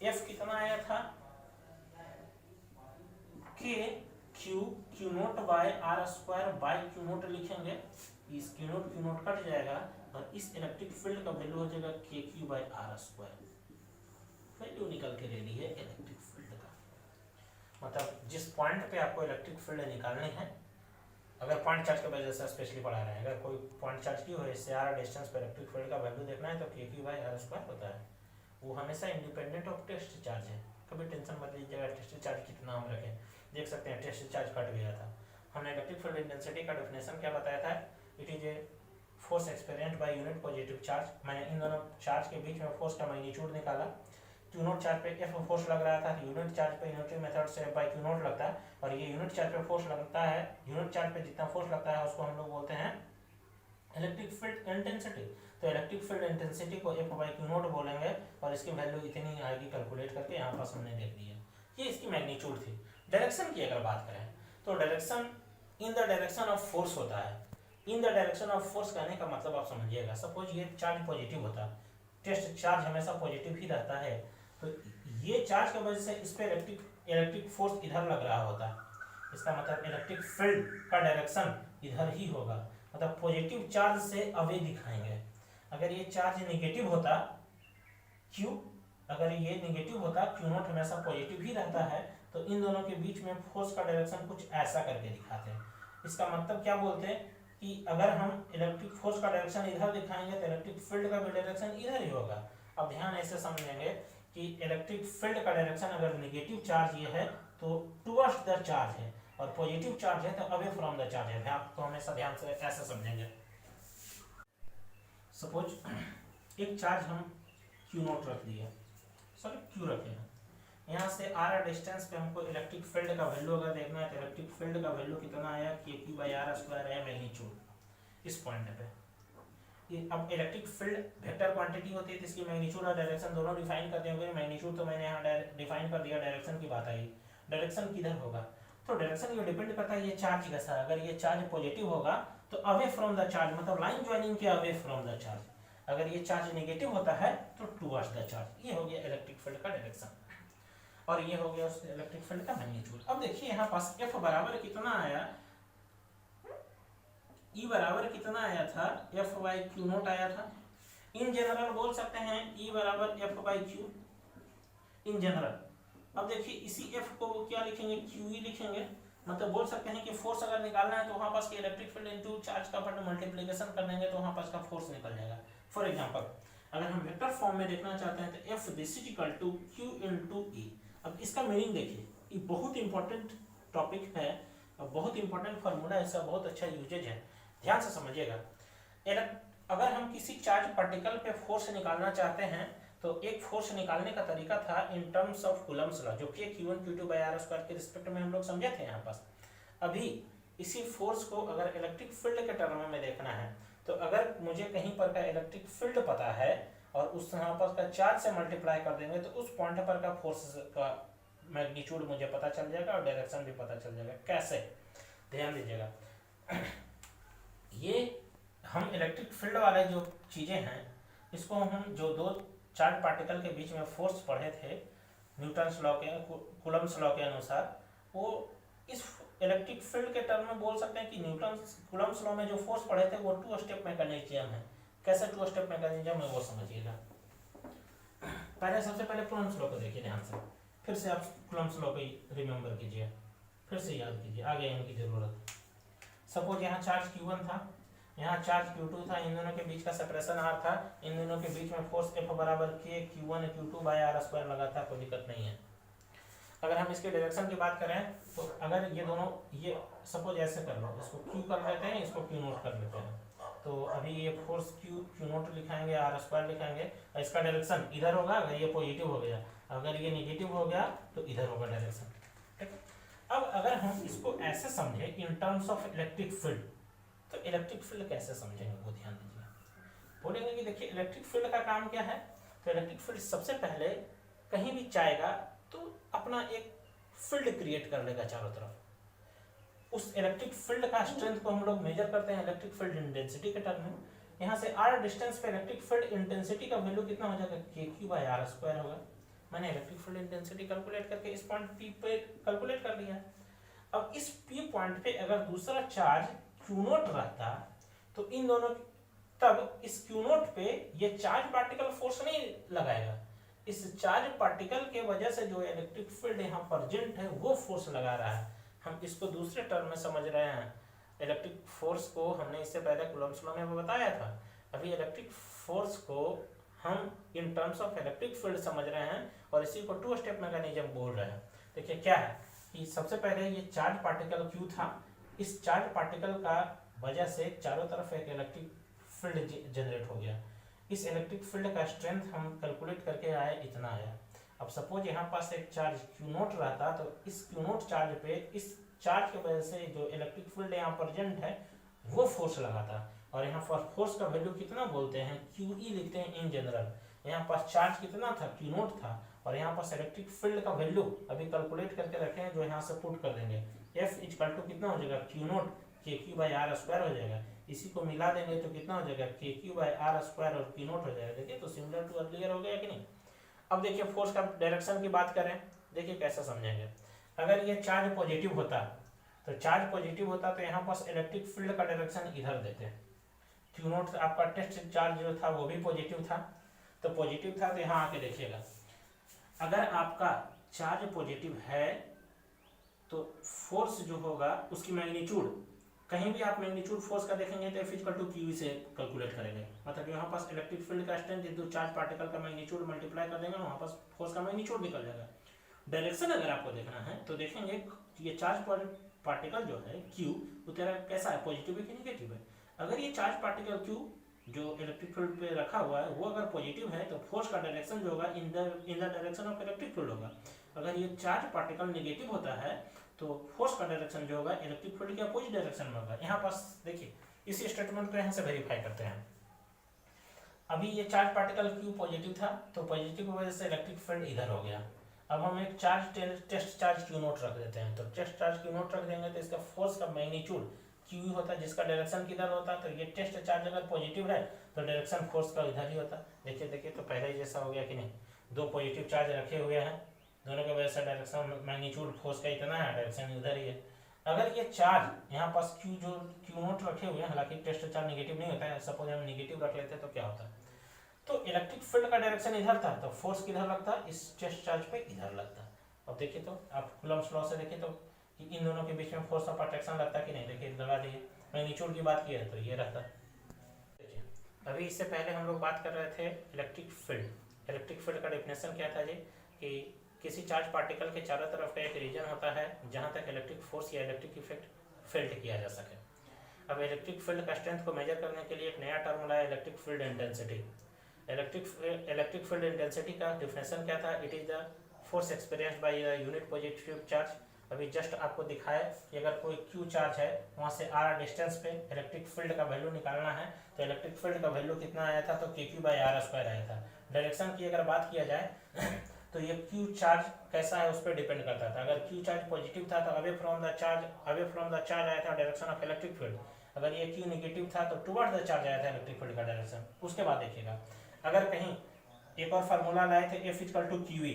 F कितना आया था, K Q naught by R² Q naught लिखेंगे, इस Q नोट कट जाएगा और इस इलेक्ट्रिक फील्ड का वैल्यू हो जाएगा KQ/R²। वैल्यू निकल के रेडी है इलेक्ट्रिक फील्ड का। मतलब जिस पॉइंट पे आपको इलेक्ट्रिक फील्ड निकालनी है, अगर पॉइंट चार्ज के वजह से स्पेशली पढ़ा रहे हैं, अगर कोई पॉइंट चार्ज की हो इससे R डिस्टेंस पर इलेक्ट्रिक फील्ड का वैल्यू देखना है तो KQ/R² होता है। वो हमेशा इंडिपेंडेंट ऑफ टेस्ट चार्ज है, कभी टेंशन मत लीजिएगा टेस्ट चार्ज कितना हम रखें। देख सकते हैं टेस्ट चार्ज कट गया था। हमने इलेक्ट्रिक फील्ड इंटेंसिटी का डेफिनेशन क्या बताया था, it is a force experienced by unit positive charge. मैंने इन दोनों चार्ज के बीच में फोर्स का मैग्नीट्यूड निकाला। Q नोट चार्ज पे F फोर्स लग रहा था, यूनिट चार्ज पे यूनिटरी मेथड से F/Q नोट लगता है, और ये यूनिट चार्ज पे फोर्स लगता है, यूनिट चार्ज पे जितना फोर्स लगता है उसको हम लोग बोलते हैं इलेक्ट्रिक फील्ड इंटेंसिटी। तो इलेक्ट्रिक फील्ड इंटेंसिटी को F/Q नोट बोलेंगे और इसकी वैल्यू इतनी आएगी कैलकुलेट करके, यहाँ पास हमने देख लिया। ये इसकी मैग्नीट्यूड थी। डायरेक्शन की अगर बात करें तो direction in the direction of force होता है। In the direction of force कहने का मतलब आप समझिएगा, सपोज ये चार्ज पॉजिटिव होता, टेस्ट चार्ज हमेशा पॉजिटिव ही रहता है, तो ये चार्ज की वजह से इस पे इलेक्ट्रिक फोर्स इधर लग रहा होता, इसका मतलब इलेक्ट्रिक फील्ड का डायरेक्शन इधर ही होगा, मतलब पॉजिटिव चार्ज से अवे दिखाएंगे। अगर ये चार्ज नेगेटिव होता Q, अगर ये नेगेटिव होता Q नोट हमेशा पॉजिटिव ही रहता है, तो इन दोनों के बीच में फोर्स का डायरेक्शन कुछ ऐसा करके दिखाते हैं। इसका मतलब क्या बोलते हैं कि अगर हम इलेक्ट्रिक फोर्स का डायरेक्शन इधर दिखाएंगे तो इलेक्ट्रिक फील्ड का भी डायरेक्शन इधर ही होगा। अब ध्यान ऐसे समझेंगे कि इलेक्ट्रिक फील्ड का डायरेक्शन अगर नेगेटिव चार्ज ये है तो टुवर्ड्स द चार्ज है, और पॉजिटिव चार्ज है तो अवे फ्रॉम द चार्ज है। आपको हमेशा ध्यान से ऐसे समझेंगे। सपोज एक चार्ज हम क्यू नोट रख दिए, सॉरी क्यू रखे हैं, यहाँ से आर डिस्टेंस पे हमको इलेक्ट्रिक फील्ड का वैल्यू अगर देखना है तो इलेक्ट्रिक फील्ड का वैल्यू कितना आया, के क्यू बाई आर स्क्वायर है मैग्नीट्यूड इस पॉइंट पे। अब इलेक्ट्रिक फील्ड वेक्टर क्वांटिटी होती है तो इसकी मैग्नीट्यूड और डायरेक्शन दोनों डिफाइन करते होंगे। मैग्नीट्यूड तो मैंने यहाँ डिफाइन कर दिया, डायरेक्शन की बात आई, डायरेक्शन किधर होगा तो डायरेक्शन ये डिपेंड करता है ये चार्ज कैसा है। अगर ये चार्ज पॉजिटिव होगा तो अवे फ्रॉम द चार्ज, मतलब लाइन ज्वाइनिंग के अवे फ्रॉम द चार्ज। अगर ये चार्ज नेगेटिव होता है तो टुवर्ड्स द चार्ज। ये हो गया इलेक्ट्रिक फील्ड का डायरेक्शन और ये हो गया उस इलेक्ट्रिक फील्ड का मैग्नीट्यूड। अब देखिए यहाँ पास F बराबर कितना आया, E बराबर कितना आया था, F बाई क्यू नोट आया था। इन जनरल बोल सकते हैं E बराबर F by Q in general. अब देखिए इसी F को क्या लिखेंगे, QE लिखेंगे, मतलब बोल सकते हैं कि फोर्स अगर निकालना है तो वहां पास के इलेक्ट्रिक फील्ड इनटू चार्ज का मल्टीप्लिकेशन कर देंगे तो वहां पास का फोर्स निकल जाएगा। फॉर एग्जांपल अगर हम वेक्टर फॉर्म में देखना चाहते हैं तो F this is equal to Q into E। अब इसका मीनिंग देखिए, ये बहुत इंपॉर्टेंट टॉपिक है और बहुत इंपॉर्टेंट फार्मूला, इसका बहुत अच्छा यूजेज है, ध्यान से समझिएगा। अगर हम किसी चार्ज पार्टिकल पे फोर्स निकालना चाहते हैं तो एक फोर्स निकालने का तरीका था in terms of Coulomb's law, जो कि Q1 Q2 बाय R स्क्वायर के रिस्पेक्ट में हम लोग समझे थे यहाँ पास। अभी इसी फोर्स को अगर इलेक्ट्रिक फील्ड के टर्म में देखना है तो अगर मुझे कहीं पर का इलेक्ट्रिक फील्ड पता है और उस यहाँ पर का चार्ज से मल्टीप्लाई कर देंगे तो उस पॉइंट पर का फोर्स का मैग्नीट्यूड मुझे पता चल जाएगा और डायरेक्शन भी पता चल जाएगा। कैसे, ध्यान दीजिएगा। ये हम इलेक्ट्रिक फील्ड वाले जो चीज़ें हैं इसको हम जो दो चार्ज पार्टिकल के बीच में फोर्स पढ़े थे न्यूटन्स लॉ के, कूलम्स लॉ के अनुसार, वो इस इलेक्ट्रिक फील्ड के टर्म में बोल सकते हैं कि न्यूटन्स कूलम्स लॉ में जो फोर्स पढ़े थे वो टू स्टेप मैकेनिज्म है। कैसे टू स्टेप मैकेनिज्म है वो समझिएगा। पहले सबसे पहले कूलम्स लॉ को देखिए ध्यान से, फिर से आप कूलम्स लॉ को रिमेंबर कीजिए, फिर से याद कीजिए, आगे इनकी जरूरत। सपोज यहाँ चार्ज Q1 था, यहाँ चार्ज Q2 था, इन दोनों के बीच का सेपरेशन R था, इन दोनों के बीच में फोर्स F बराबर K Q1 Q2 bye R square लगा था, कोई दिक्कत नहीं है। अगर हम इसके डायरेक्शन की बात करें तो अगर ये दोनों, ये सपोज ऐसे कर लो, इसको Q कर लेते हैं, इसको Q नोट कर लेते हैं, तो अभी ये फोर्स Q नोट लिखाएंगे, R स्क्वायर लिखाएंगे और इसका डायरेक्शन इधर होगा। अगर ये पॉजिटिव हो गया, अगर ये नेगेटिव हो गया तो इधर होगा डायरेक्शन, ठीक है। अब अगर हम इसको ऐसे समझे इन टर्म्स ऑफ इलेक्ट्रिक फील्ड तो इलेक्ट्रिक फील्ड कैसे समझेंगे वो ध्यान दीजिए। बोलेंगे कि देखिए इलेक्ट्रिक फील्ड का काम क्या है, तो इलेक्ट्रिक फील्ड सबसे पहले कहीं भी जाएगा तो अपना एक फील्ड क्रिएट कर लेगा चारों तरफ। उस इलेक्ट्रिक फील्ड का स्ट्रेंथ को हम लोग मेजर करते हैं इलेक्ट्रिक फील्ड इंटेंसिटी के टर्म में। यहाँ से r डिस्टेंस पे इलेक्ट्रिक फील्ड इंटेंसिटी का वैल्यू कितना हो जाएगा, KQ बाय R स्क्वायर होगा। मैंने इलेक्ट्रिक फील्ड इंटेंसिटी कैलकुलेट करके इस पॉइंट P पे कैलकुलेट कर लिया। अब इस P पॉइंट पे अगर दूसरा चार्ज Q नोट रहता तो इन दोनों, तब इस Q नोट पे ये चार्ज पार्टिकल फोर्स नहीं लगाएगा, इस चार्ज पार्टिकल के वजह से जो इलेक्ट्रिक फील्ड यहाँ प्रेजेंट है वो फोर्स लगा रहा है। हम इसको दूसरे टर्म में समझ रहे हैं। इलेक्ट्रिक फोर्स को हमने इससे पहले कूलम्स लॉ में बताया था, अभी इलेक्ट्रिक फोर्स को हम इन टर्म्स ऑफ इलेक्ट्रिक फील्ड समझ रहे हैं और इसी को टू स्टेप मैकेनिज्म बोल रहे हैं। देखिए क्या है कि सबसे पहले ये चार्ज पार्टिकल Q था, इस चार्ज पार्टिकल का वजह से चारों तरफ एक इलेक्ट्रिक फील्ड जनरेट हो गया। इस इलेक्ट्रिक फील्ड का स्ट्रेंथ हम कैलकुलेट करके आए, इतना आया। अब सपोज यहाँ पास एक चार्ज Q नोट रहता तो इस Q नोट चार्ज पे इस चार्ज की वजह से जो इलेक्ट्रिक फील्ड यहाँ प्रेजेंट है वो फोर्स लगाता, और यहाँ पर फोर्स का वैल्यू कितना बोलते हैं, QE लिखते हैं इन जनरल। यहाँ पास चार्ज कितना था, Q नोट था, और यहाँ पास इलेक्ट्रिक फील्ड का वैल्यू अभी कैलकुलेट करके रखे हैं जो यहाँ से पुट कर देंगे। F इक्वल टू कितना हो जाएगा, Q naught KQ by R square हो जाएगा। इसी को मिला देंगे तो कितना हो जाएगा, KQ बाय R स्क्वायर और Q नोट हो जाएगा। देखिए तो सिमिलर टू अर्लियर हो गया कि नहीं। अब देखिए फोर्स का डायरेक्शन की बात करें, देखिए कैसे समझेंगे। अगर ये चार्ज पॉजिटिव होता तो चार्ज पॉजिटिव होता तो यहाँ पास इलेक्ट्रिक फील्ड का डायरेक्शन इधर देते। Q नोट आपका टेस्ट चार्ज जो था वो भी पॉजिटिव था, तो पॉजिटिव था तो यहाँ आके देखिएगा, अगर आपका चार्ज पॉजिटिव है तो फोर्स जो होगा उसकी मैग्नीट्यूड, कहीं भी आप मैग्नीट्यूड फोर्स का देखेंगे तो F इक्वल टू QE से कैलकुलेट करेंगे। मतलब यहाँ पास इलेक्ट्रिक फील्ड का स्ट्रेंथ जो चार्ज पार्टिकल का मैग्नीट्यूड मल्टीप्लाई कर देंगे, वहाँ पास फोर्स का मैग्नीट्यूड निकल जाएगा। डायरेक्शन अगर आपको देखना है तो देखेंगे ये चार्ज पार्टिकल जो है Q वो तेरा कैसा है, पॉजिटिव है कि निगेटिव है। अगर ये चार्ज पार्टिकल Q जो इलेक्ट्रिक फील्ड पे रखा हुआ है वो अगर पॉजिटिव है तो फोर्स का डायरेक्शन जो होगा in the direction of electric field होगा। अगर ये चार्ज पार्टिकल नेगेटिव होता है तो फोर्स का डायरेक्शन जो होगा इलेक्ट्रिक फील्ड के अपोजिट डायरेक्शन में होगा। यहाँ पास देखिए इसी स्टेटमेंट को यहाँ से वेरीफाई करते हैं। अभी ये चार्ज पार्टिकल Q पॉजिटिव था तो पॉजिटिव की वजह से इलेक्ट्रिक फील्ड इधर हो गया। अब हम एक टेस्ट चार्ज Q नोट रख देते हैं, तो टेस्ट चार्ज Q नोट रख देंगे तो इसका फोर्स का मैग्नीट्यूड Q होता है, जिसका डायरेक्शन किधर होता है, तो ये टेस्ट चार्ज अगर पॉजिटिव है तो डायरेक्शन फोर्स का इधर ही होता। देखिए तो पहले ही जैसा हो गया कि नहीं, दो पॉजिटिव चार्ज रखे हुए हैं, दोनों की वजह से डायरेक्शन मैग्नीट्यूड फोर्स का इतना है, डायरेक्शन इधर ही है। अगर ये चार्ज यहाँ पास Q नोट रखे हुए हैं, हालांकि टेस्ट चार्ज नेगेटिव नहीं होता है, सपोज हम नेगेटिव रख लेते हैं तो क्या होता, तो इलेक्ट्रिक फील्ड का डायरेक्शन इधर था तो फोर्स किधर लगता, इस टेस्ट चार्ज पे इधर लगता। अब देखिए तो आप कूलम्ब्स लॉ से देखिए तो कि इन दोनों के बीच में फोर्स ऑफ अट्रैक्शन लगता कि नहीं, देखिए लगा दिए। मैग्नीट्यूड की बात की है तो ये रहता। देखिए अभी इससे पहले हम लोग बात कर रहे थे इलेक्ट्रिक फील्ड। इलेक्ट्रिक फील्ड का डेफिनेशन क्या था जी, कि किसी चार्ज पार्टिकल के चारों तरफ का एक रीजन होता है जहाँ तक इलेक्ट्रिक फोर्स या इलेक्ट्रिक इफेक्ट फील्ड किया जा सके। अब इलेक्ट्रिक फील्ड का स्ट्रेंथ को मेजर करने के लिए एक नया टर्म लाया, electric field intensity. Electric field intensity का डिफिनेशन क्या था, it is the force experienced by the unit positive charge. अभी जस्ट आपको दिखाया कि अगर कोई Q चार्ज है वहाँ से R डिस्टेंस पे इलेक्ट्रिक फील्ड का वैल्यू निकालना है, तो इलेक्ट्रिक फील्ड का वैल्यू कितना आया था, तो KQ/R² आया था। डायरेक्शन की अगर बात किया जाए तो ये Q चार्ज कैसा है उस पर डिपेंड करता था। अगर Q चार्ज पॉजिटिव था तो अवे फ्रॉम द चार्ज आया था डायरेक्शन ऑफ इलेक्ट्रिक फील्ड। अगर ये Q नेगेटिव था तो टुवर्ड्स द चार्ज आया था इलेक्ट्रिक फील्ड का डायरेक्शन। उसके बाद देखिएगा अगर कहीं एक और फार्मूला लाए थे F=QE,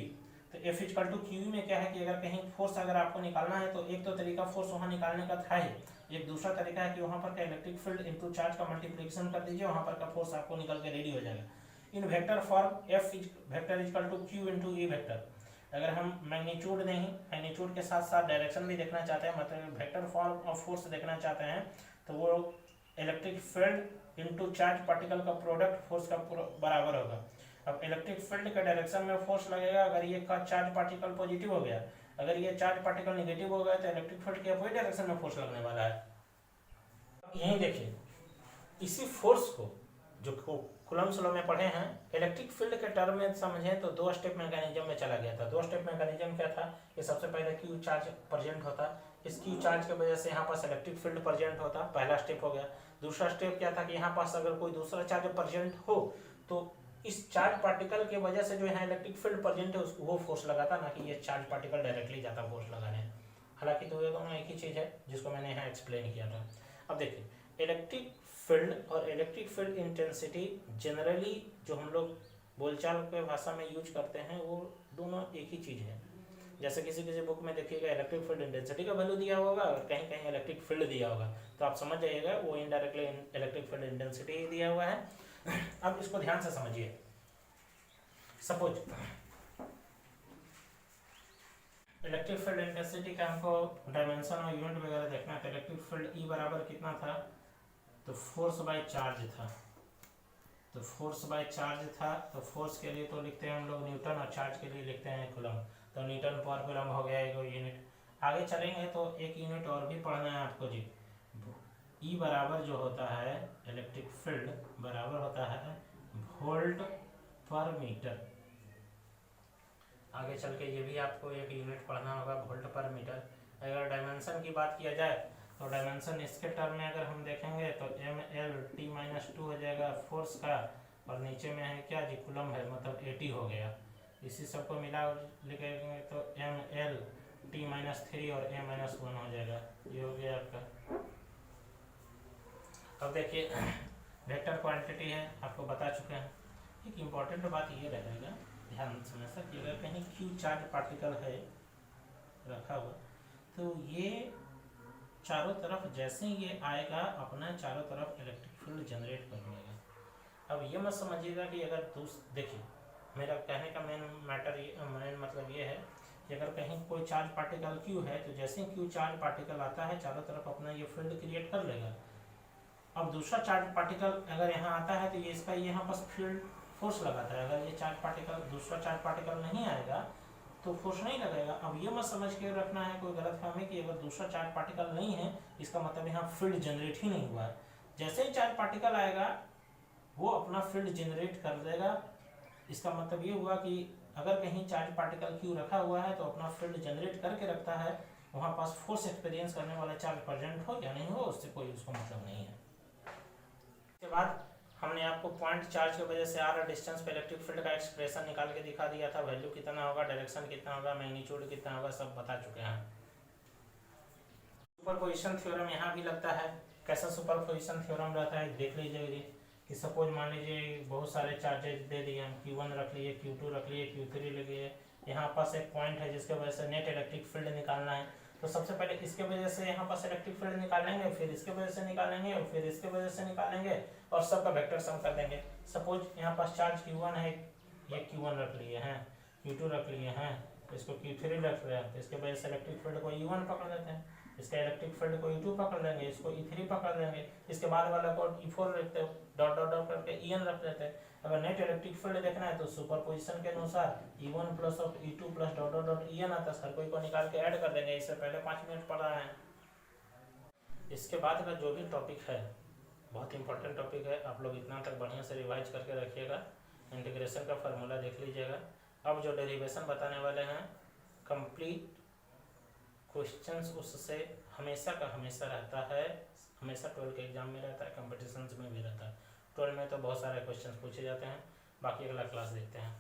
तो F=QE में क्या है कि अगर कहीं फोर्स अगर आपको निकालना है तो एक तो तरीका फोर्स वहाँ निकालने का था ही, एक दूसरा तरीका है कि वहाँ पर का इलेक्ट्रिक फील्ड इनटू चार्ज का मल्टीप्लिकेशन कर दीजिए, वहाँ पर का फोर्स आपको निकल के रेडी हो जाएगा। इन vector form F=Q × E vector. अगर हम मैग्नीट्यूड नहीं, मैग्नीट्यूड के साथ साथ डायरेक्शन भी देखना चाहते हैं, मतलब वेक्टर फॉर्म ऑफ फोर्स देखना चाहते हैं, तो वो electric field into charge particle का प्रोडक्ट फोर्स का बराबर होगा। अब इलेक्ट्रिक फील्ड के डायरेक्शन में फोर्स लगेगा अगर ये का चार्ज पार्टिकल पॉजिटिव हो गया, अगर ये चार्ज पार्टिकल नेगेटिव हो गया तो इलेक्ट्रिक फील्ड के अपोजिट डायरेक्शन में फोर्स लगने वाला है। यहीं देखिए इसी फोर्स को जो कूलम्ब्स लॉ में पढ़े हैं, इलेक्ट्रिक फील्ड के टर्म में समझें तो दो स्टेप मैकेनिज्म में चला गया था। दो स्टेप मैकेनिज्म क्या था कि सबसे पहले Q चार्ज प्रेजेंट होता, इस Q चार्ज की वजह से यहाँ पास इलेक्ट्रिक फील्ड प्रेजेंट होता, पहला स्टेप हो गया। दूसरा स्टेप क्या था कि यहाँ पास अगर कोई दूसरा चार्ज प्रेजेंट हो तो इस चार्ज पार्टिकल की वजह से जो यहाँ इलेक्ट्रिक फील्ड प्रेजेंट है वो फोर्स लगाता, ना कि ये चार्ज पार्टिकल डायरेक्टली जाता फोर्स लगाने। हालांकि तो ये दोनों एक ही चीज़ है जिसको मैंने यहाँ एक्सप्लेन किया था। अब देखिए इलेक्ट्रिक फील्ड और इलेक्ट्रिक फील्ड इंटेंसिटी जनरली जो हम लोग बोलचाल के भाषा में यूज करते हैं वो दोनों एक ही चीज़ है। जैसे किसी बुक में देखिएगा इलेक्ट्रिक फील्ड इंटेंसिटी का वैल्यू दिया होगा और कहीं कहीं इलेक्ट्रिक फील्ड दिया होगा, तो आप समझ जाइएगा वो इनडायरेक्टली इलेक्ट्रिक फील्ड इंटेंसिटी ही दिया हुआ है। अब इसको ध्यान से समझिए। सपोज इलेक्ट्रिक फील्ड इंटेंसिटी का हमको डायमेंशन और यूनिट वगैरह देखना है, तो इलेक्ट्रिक फील्ड E बराबर कितना था, तो फोर्स बाय चार्ज था। तो फोर्स बाय चार्ज था, तो फोर्स के लिए तो लिखते हैं हम लोग न्यूटन और चार्ज के लिए लिखते हैं कूलम, तो न्यूटन पर कूलम हो गया एक यूनिट। आगे चलेंगे तो एक यूनिट और भी पढ़ना है आपको जी। E बराबर जो होता है इलेक्ट्रिक फील्ड बराबर होता है वोल्ट पर मीटर। आगे चल के ये भी आपको एक यूनिट पढ़ना होगा, वोल्ट पर मीटर। अगर डायमेंशन की बात किया जाए तो डायमेंशन इसके टर्म में अगर हम देखेंगे तो mL/t-2 हो जाएगा फोर्स का, और नीचे में है क्या जी कूलम है, मतलब 80 हो गया। इसी सबको मिला लिखेंगे तो mL/t-3 और a-1 हो जाएगा, ये हो गया आपका। अब देखिए वेक्टर क्वांटिटी है, आपको बता चुके हैं। एक इम्पॉर्टेंट बात ये रहेगा, ध्यान समझना कि अगर कहीं Q चार्ज पार्टिकल है रखा हुआ, तो ये चारों तरफ जैसे ये आएगा अपना चारों तरफ इलेक्ट्रिक फील्ड जनरेट कर लेगा। अब ये मत समझिएगा कि अगर देखिए मेरा कहने का मेन मतलब ये है कि अगर कहीं कोई चार्ज पार्टिकल Q है तो जैसे Q चार्ज पार्टिकल आता है चारों तरफ अपना ये फील्ड क्रिएट कर लेगा। अब दूसरा चार्ज पार्टिकल अगर यहाँ आता है तो ये इसका यहाँ पास फील्ड फोर्स लगाता है। अगर ये चार्ज पार्टिकल दूसरा चार्ज पार्टिकल नहीं आएगा तो फोर्स नहीं लगेगा। अब ये मत समझ के रखना है कोई गलतफहमी कि अगर दूसरा चार्ज पार्टिकल नहीं है इसका मतलब यहाँ फील्ड जनरेट ही नहीं हुआ है। जैसे ही चार्ज पार्टिकल आएगा वो अपना फील्ड जनरेट कर देगा। इसका मतलब ये हुआ कि अगर कहीं चार्ज पार्टिकल क्यू रखा हुआ है तो अपना फील्ड जनरेट करके रखता है, वहाँ पास फोर्स एक्सपीरियंस करने वाला चार्ज प्रेजेंट हो या नहीं हो उससे कोई उसको मतलब नहीं है। इसके बाद हमने आपको पॉइंट चार्ज की वजह से आर डिस्टेंस पे इलेक्ट्रिक फील्ड का एक्सप्रेशन निकाल के दिखा दिया था। वैल्यू कितना होगा, डायरेक्शन कितना होगा, मैग्नीट्यूड कितना होगा, सब बता चुके हैं। सुपरपोजिशन थ्योरम यहाँ भी लगता है। कैसा सुपरपोजिशन थ्योरम रहता है देख लीजिए कि सपोज मान लीजिए बहुत सारे चार्जेज दे दिए, हम Q1 रख लिए, Q2 रख लिए, Q3 रख लिए। यहाँ पास एक पॉइंट है जिसके वजह से नेट इलेक्ट्रिक फील्ड निकालना है। तो सबसे पहले इसके वजह से यहाँ पास इलेक्ट्रिक फील्ड निकालेंगे, फिर इसके वजह से निकालेंगे और फिर इसके वजह से निकालेंगे और सबका वेक्टर सम कर देंगे। सपोज यहाँ पास चार्ज Q1 है, ये Q1 रख लिए हैं, Q2 रख लिए हैं, इसको Q3 रख रहे हैं, तो इसके वजह से इलेक्ट्रिक फील्ड को E1 पकड़ लेते हैं, इसका इलेक्ट्रिक फील्ड को E2 पकड़ लेंगे, इसको E3 पकड़ लेंगे, इसके बाद वाला को E4 रखते हैं, डॉट डॉट डॉट करके En रख लेते हैं। अगर नेट इलेक्ट्रिक फील्ड देखना है तो सुपरपोजिशन के अनुसार E1 plus of E2 plus dot dot dot En आता है, हर कोई को निकाल के ऐड कर देंगे। इससे पहले 5 मिनट पढ़ा है। इसके बाद का जो भी टॉपिक है बहुत इंपॉर्टेंट टॉपिक है, आप लोग इतना तक बढ़िया से रिवाइज करके रखिएगा। इंटीग्रेशन का फार्मूला देख लीजिएगा। अब जो डेरिवेशन बताने वाले हैं कंप्लीट क्वेश्चंस उससे हमेशा का हमेशा रहता है, हमेशा 12 के एग्जाम में रहता है, कंपटीशंस में भी रहता है। 12 में तो बहुत सारे क्वेश्चंस पूछे जाते हैं। बाकी अगला क्लास देखते हैं।